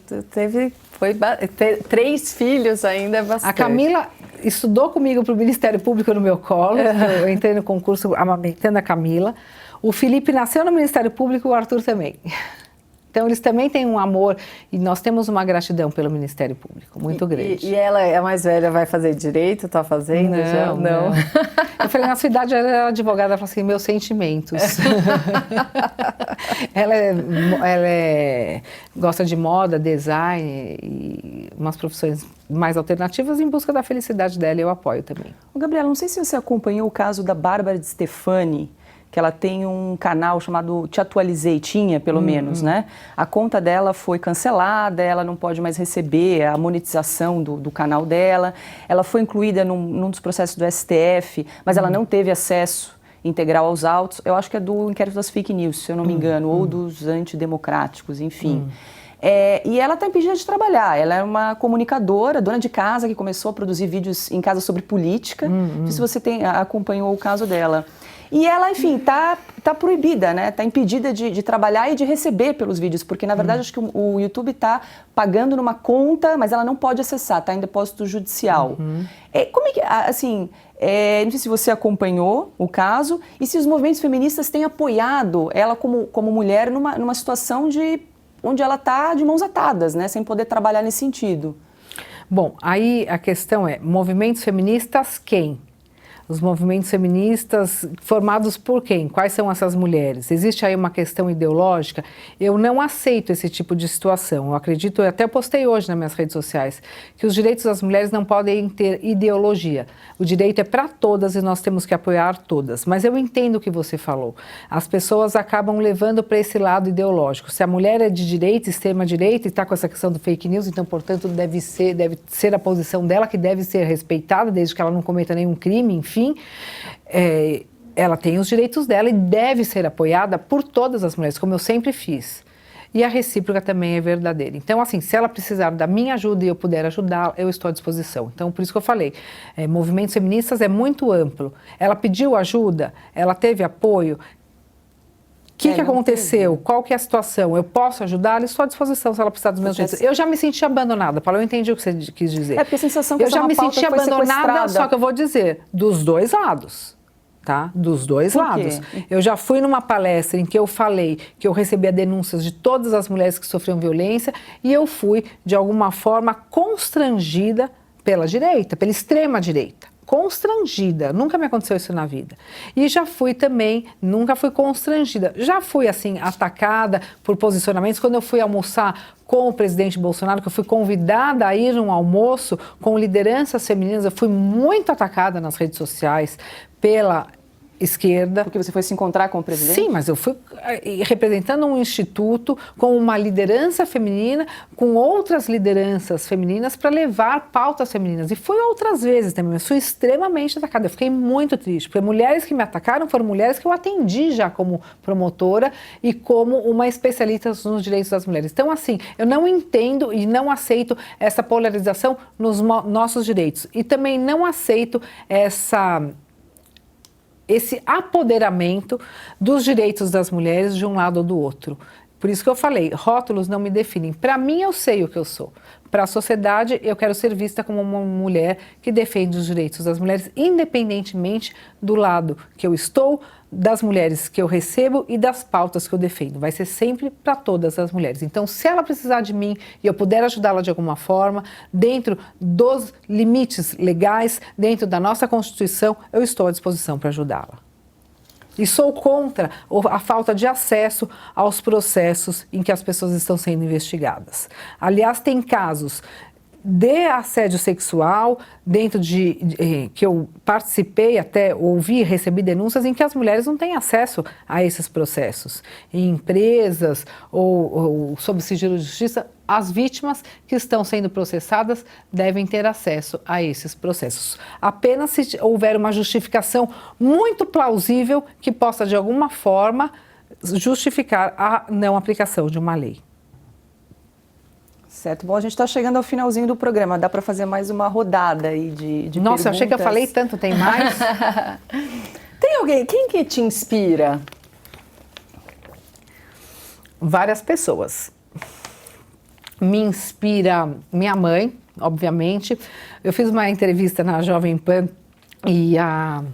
ter 3 filhos ainda é bastante. A Camila estudou comigo para o Ministério Público no meu colo, eu entrei no concurso amamentando a Camila. O Felipe nasceu no Ministério Público e o Arthur também. Então eles também têm um amor e nós temos uma gratidão pelo Ministério Público, muito grande. E ela, a mais velha, vai fazer direito? Está fazendo? Não. Eu falei, na sua idade ela era advogada, ela falou assim, meus sentimentos. ela gosta de moda, design e umas profissões mais alternativas em busca da felicidade dela e eu apoio também. Gabriela, não sei se você acompanhou o caso da Bárbara de Stefani, que ela tem um canal chamado Te Atualizei, tinha pelo menos, né? A conta dela foi cancelada, ela não pode mais receber a monetização do canal dela. Ela foi incluída num dos processos do STF, mas ela não teve acesso integral aos autos. Eu acho que é do inquérito das fake news, se eu não me engano, ou dos antidemocráticos, enfim. E ela está impedida de trabalhar. Ela é uma comunicadora, dona de casa, que começou a produzir vídeos em casa sobre política. Não sei se você acompanhou o caso dela. E ela, enfim, tá proibida, né? Tá impedida de trabalhar e de receber pelos vídeos, porque na verdade acho que o YouTube tá pagando numa conta, mas ela não pode acessar, tá em depósito judicial. Como é que, assim, não sei se você acompanhou o caso e se os movimentos feministas têm apoiado ela como mulher numa situação onde ela tá de mãos atadas, né? Sem poder trabalhar nesse sentido. Bom, aí a questão é, movimentos feministas quem? Os movimentos feministas formados por quem? Quais são essas mulheres? Existe aí uma questão ideológica? Eu não aceito esse tipo de situação. Eu acredito, eu até postei hoje nas minhas redes sociais, que os direitos das mulheres não podem ter ideologia. O direito é para todas e nós temos que apoiar todas. Mas eu entendo o que você falou. As pessoas acabam levando para esse lado ideológico. Se a mulher é de direita, extrema-direita, e está com essa questão do fake news, então, portanto, deve ser a posição dela que deve ser respeitada, desde que ela não cometa nenhum crime, enfim. Ela tem os direitos dela e deve ser apoiada por todas as mulheres, como eu sempre fiz. E a recíproca também é verdadeira. Então, assim, se ela precisar da minha ajuda e eu puder ajudar, eu estou à disposição. Então, por isso que eu falei, movimentos feministas é muito amplo. Ela pediu ajuda, ela teve apoio. O que aconteceu? Qual que é a situação? Eu posso ajudar? Estou à disposição se ela precisar dos meus direitos. Eu já me senti abandonada, Paulo, eu entendi o que você quis dizer. Porque a sensação que eu já me senti abandonada, só que eu vou dizer, dos dois lados. Tá? Dos dois lados. Eu já fui numa palestra em que eu falei que eu recebia denúncias de todas as mulheres que sofriam violência e eu fui, de alguma forma, constrangida pela direita, pela extrema-direita. Constrangida, nunca me aconteceu isso na vida. E já fui também, nunca fui constrangida, já fui assim, atacada por posicionamentos. Quando eu fui almoçar com o presidente Bolsonaro, que eu fui convidada a ir num almoço com lideranças femininas, eu fui muito atacada nas redes sociais pela esquerda. Porque você foi se encontrar com o presidente? Sim, mas eu fui representando um instituto com uma liderança feminina, com outras lideranças femininas para levar pautas femininas. E fui outras vezes também, mas fui extremamente atacada. Eu fiquei muito triste, porque mulheres que me atacaram foram mulheres que eu atendi já como promotora e como uma especialista nos direitos das mulheres. Então, assim, eu não entendo e não aceito essa polarização nos nossos direitos. E também não aceito esse apoderamento dos direitos das mulheres de um lado ou do outro. Por isso que eu falei, rótulos não me definem. Para mim, eu sei o que eu sou. Para a sociedade, eu quero ser vista como uma mulher que defende os direitos das mulheres, independentemente do lado que eu estou, das mulheres que eu recebo e das pautas que eu defendo. Vai ser sempre para todas as mulheres. Então, se ela precisar de mim e eu puder ajudá-la de alguma forma, dentro dos limites legais, dentro da nossa Constituição, eu estou à disposição para ajudá-la. E sou contra a falta de acesso aos processos em que as pessoas estão sendo investigadas. Aliás, tem casos de assédio sexual, dentro que eu participei, até ouvi, recebi denúncias em que as mulheres não têm acesso a esses processos. Em empresas ou sob sigilo de justiça, as vítimas que estão sendo processadas devem ter acesso a esses processos. Apenas se houver uma justificação muito plausível que possa, de alguma forma, justificar a não aplicação de uma lei. Certo. Bom, a gente está chegando ao finalzinho do programa. Dá para fazer mais uma rodada aí de perguntas? Nossa, eu achei que eu falei tanto, tem mais? Tem alguém, quem que te inspira? Várias pessoas. Me inspira minha mãe, obviamente. Eu fiz uma entrevista na Jovem Pan e a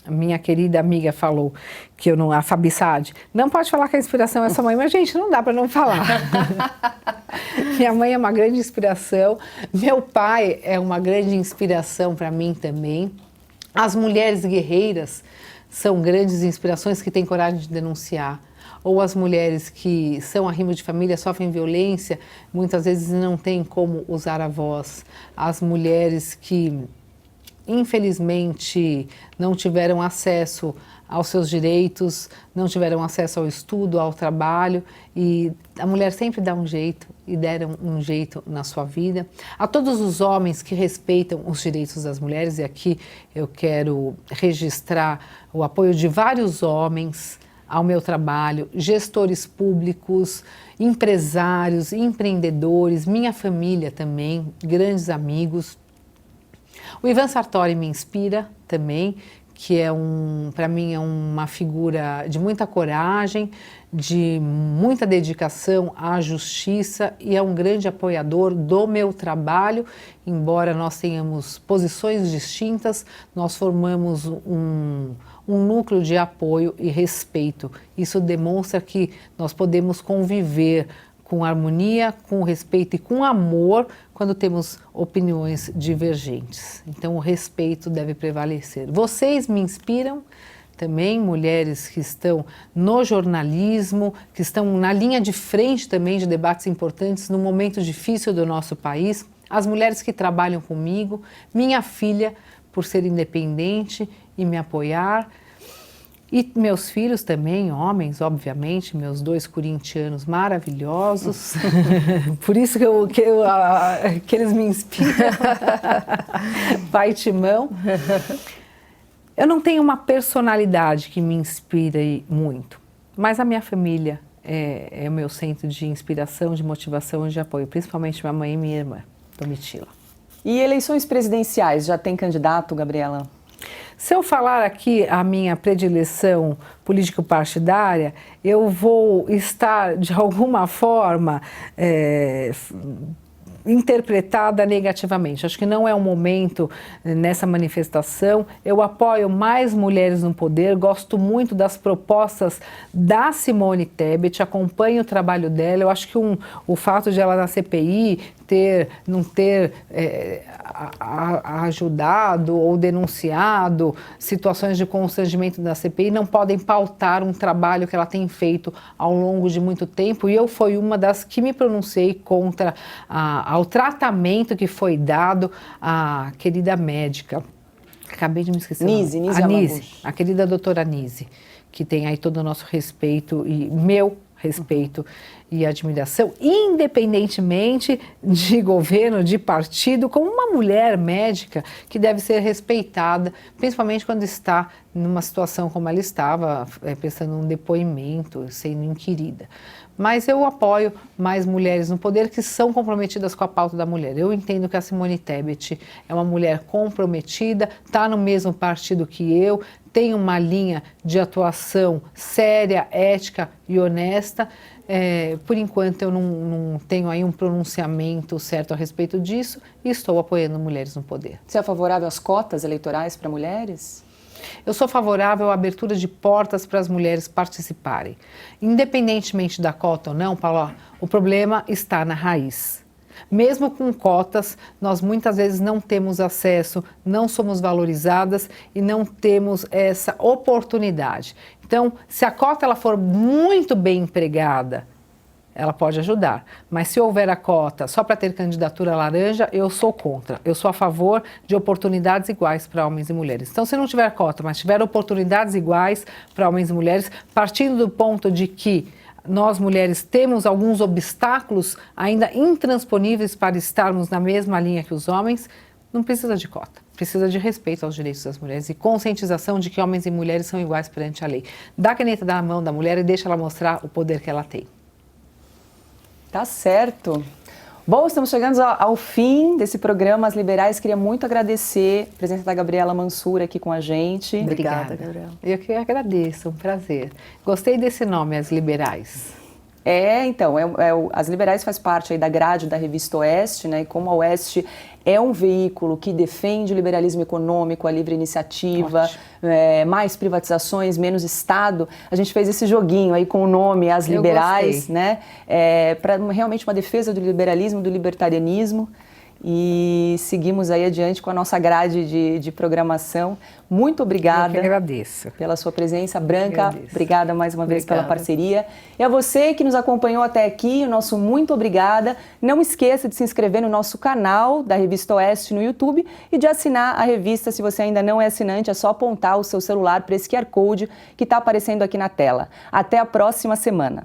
minha querida amiga falou que eu não, a Fabi Saad, não pode falar que a inspiração é sua mãe, mas gente, não dá para não falar. Minha mãe é uma grande inspiração, meu pai é uma grande inspiração para mim também. As mulheres guerreiras são grandes inspirações que têm coragem de denunciar. Ou as mulheres que são arrimo de família, sofrem violência, muitas vezes não têm como usar a voz. As mulheres que, infelizmente, não tiveram acesso aos seus direitos, não tiveram acesso ao estudo, ao trabalho, e a mulher sempre dá um jeito, e deram um jeito na sua vida. A todos os homens que respeitam os direitos das mulheres, e aqui eu quero registrar o apoio de vários homens ao meu trabalho, gestores públicos, empresários, empreendedores, minha família também, grandes amigos. O Ivan Sartori me inspira também, que é para mim é uma figura de muita coragem, de muita dedicação à justiça e é um grande apoiador do meu trabalho. Embora nós tenhamos posições distintas, nós formamos um núcleo de apoio e respeito. Isso demonstra que nós podemos conviver com harmonia, com respeito e com amor quando temos opiniões divergentes. Então o respeito deve prevalecer. Vocês me inspiram também, mulheres que estão no jornalismo, que estão na linha de frente também de debates importantes no momento difícil do nosso país, as mulheres que trabalham comigo, minha filha, por ser independente e me apoiar, e meus filhos também, homens, obviamente, meus 2 corintianos maravilhosos, por isso que eles me inspiram, Pai Timão. Eu não tenho uma personalidade que me inspire muito, mas a minha família é o meu centro de inspiração, de motivação e de apoio, principalmente minha mãe e minha irmã, Domitila. E eleições presidenciais, já tem candidato, Gabriela? Se eu falar aqui a minha predileção político-partidária, eu vou estar, de alguma forma, interpretada negativamente. Acho que não é o momento nessa manifestação. Eu apoio mais mulheres no poder, gosto muito das propostas da Simone Tebet, acompanho o trabalho dela. Eu acho que o fato de ela na CPI não ter ajudado ou denunciado situações de constrangimento da CPI não podem pautar um trabalho que ela tem feito ao longo de muito tempo, e eu fui uma das que me pronunciei contra ao tratamento que foi dado à querida médica. Acabei de me esquecer. Nise a querida doutora Nise, que tem aí todo o nosso respeito e meu respeito e admiração, independentemente de governo, de partido, como uma mulher médica que deve ser respeitada, principalmente quando está numa situação como ela estava, pensando num depoimento, sendo inquirida. Mas eu apoio mais mulheres no poder que são comprometidas com a pauta da mulher. Eu entendo que a Simone Tebet é uma mulher comprometida, está no mesmo partido que eu, tem uma linha de atuação séria, ética e honesta. Por enquanto eu não tenho aí um pronunciamento certo a respeito disso e estou apoiando mulheres no poder. Você é favorável às cotas eleitorais para mulheres? Eu sou favorável à abertura de portas para as mulheres participarem. Independentemente da cota ou não, Paula, o problema está na raiz. Mesmo com cotas, nós muitas vezes não temos acesso, não somos valorizadas e não temos essa oportunidade. Então, se a cota ela for muito bem empregada, ela pode ajudar. Mas se houver a cota só para ter candidatura laranja, eu sou contra. Eu sou a favor de oportunidades iguais para homens e mulheres. Então, se não tiver cota, mas tiver oportunidades iguais para homens e mulheres, partindo do ponto de que nós mulheres temos alguns obstáculos ainda intransponíveis para estarmos na mesma linha que os homens, não precisa de cota. Precisa de respeito aos direitos das mulheres e conscientização de que homens e mulheres são iguais perante a lei. Dá a caneta na mão da mulher e deixa ela mostrar o poder que ela tem. Tá certo. Bom, estamos chegando ao fim desse programa As Liberais. Queria muito agradecer a presença da Gabriela Mansur aqui com a gente. Obrigada, Gabriela. Eu que agradeço, um prazer. Gostei desse nome, As Liberais. Então, As Liberais faz parte aí da grade da Revista Oeste, né? E como a Oeste é um veículo que defende o liberalismo econômico, a livre iniciativa, mais privatizações, menos Estado, a gente fez esse joguinho aí com o nome As Liberais, né? Para realmente uma defesa do liberalismo, do libertarianismo. E seguimos aí adiante com a nossa grade de programação. Muito obrigada. Eu que agradeço. Pela sua presença. Branca, obrigada mais uma vez pela parceria. E a você que nos acompanhou até aqui, o nosso muito obrigada. Não esqueça de se inscrever no nosso canal da Revista Oeste no YouTube e de assinar a revista. Se você ainda não é assinante, é só apontar o seu celular para esse QR Code que está aparecendo aqui na tela. Até a próxima semana.